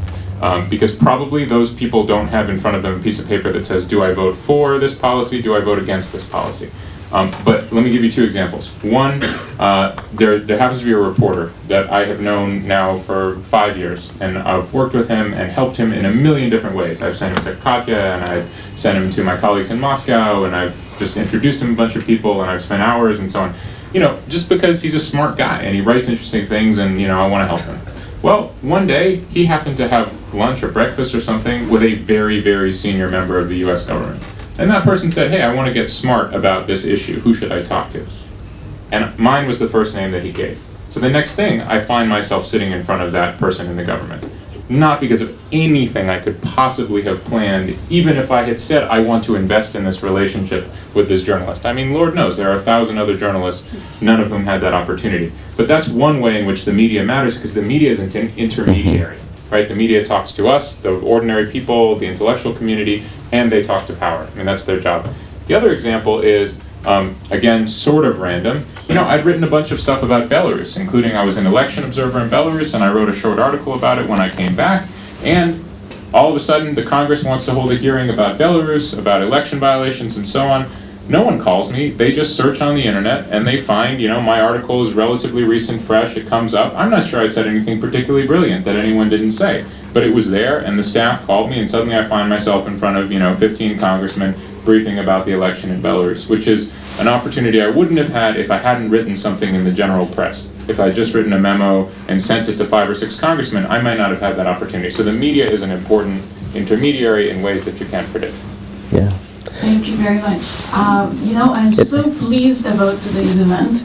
Because probably those people don't have in front of them a piece of paper that says, do I vote for this policy, do I vote against this policy? But let me give you 2 examples. One, there happens to be a reporter that I have known now for 5 years, and I've worked with him and helped him in a million different ways. I've sent him to Katya, and I've sent him to my colleagues in Moscow, and I've just introduced him to a bunch of people, and I've spent hours and so on. Just because he's a smart guy, and he writes interesting things, and I want to help him. Well, one day, he happened to have lunch or breakfast or something with a very, very senior member of the US government. And that person said, hey, I want to get smart about this issue. Who should I talk to? And mine was the first name that he gave. So the next thing, I find myself sitting in front of that person in the government. Not because of anything I could possibly have planned, even if I had said I want to invest in this relationship with this journalist. I mean, Lord knows, there are 1,000 other journalists, none of whom had that opportunity. But that's one way in which the media matters, because the media is an intermediary. Right? The media talks to us, the ordinary people, the intellectual community, and they talk to power. I mean, that's their job. The other example is, again, sort of random. I'd written a bunch of stuff about Belarus, including I was an election observer in Belarus, and I wrote a short article about it when I came back. And all of a sudden, the Congress wants to hold a hearing about Belarus, about election violations, and so on. No one calls me. They just search on the internet, and they find, my article is relatively recent, fresh, it comes up. I'm not sure I said anything particularly brilliant that anyone didn't say, but it was there, and the staff called me, and suddenly I find myself in front of, 15 congressmen briefing about the election in Belarus, which is an opportunity I wouldn't have had if I hadn't written something in the general press. If I had just written a memo and sent it to 5 or 6 congressmen, I might not have had that opportunity. So the media is an important intermediary in ways that you can't predict. Yeah. Thank you very much. I'm so pleased about today's event,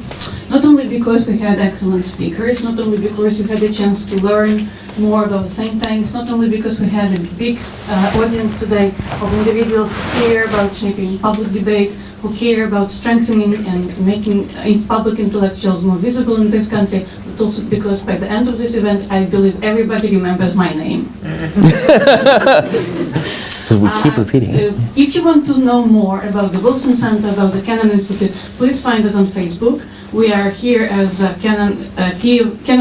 not only because we had excellent speakers, not only because we had a chance to learn more about think tanks, not only because we had a big audience today of individuals who care about shaping public debate, who care about strengthening and making public intellectuals more visible in this country, but also because by the end of this event, I believe everybody remembers my name. Because we keep repeating it. If you want to know more about the Wilson Center, about the Kennan Institute, please find us on Facebook. We are here as Kennan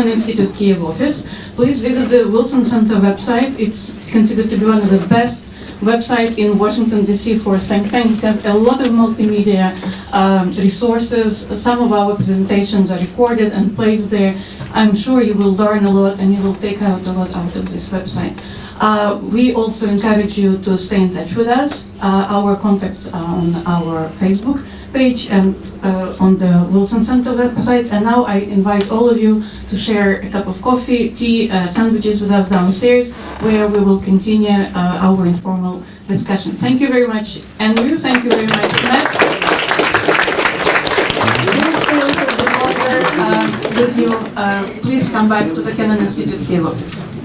Institute Kyiv Office. Please visit the Wilson Center website. It's considered to be one of the best websites in Washington, D.C. for think tank. It has a lot of multimedia resources. Some of our presentations are recorded and placed there. I'm sure you will learn a lot and you will take out a lot out of this website. We also encourage you to stay in touch with us. Our contacts are on our Facebook page and on the Wilson Center website. And now I invite all of you to share a cup of coffee, tea, sandwiches with us downstairs, where we will continue our informal discussion. Thank you very much, Andrew. Thank you very much, Matt. We'll stay a little bit longer with you. Please come back to the Kennan Institute Kyiv Office.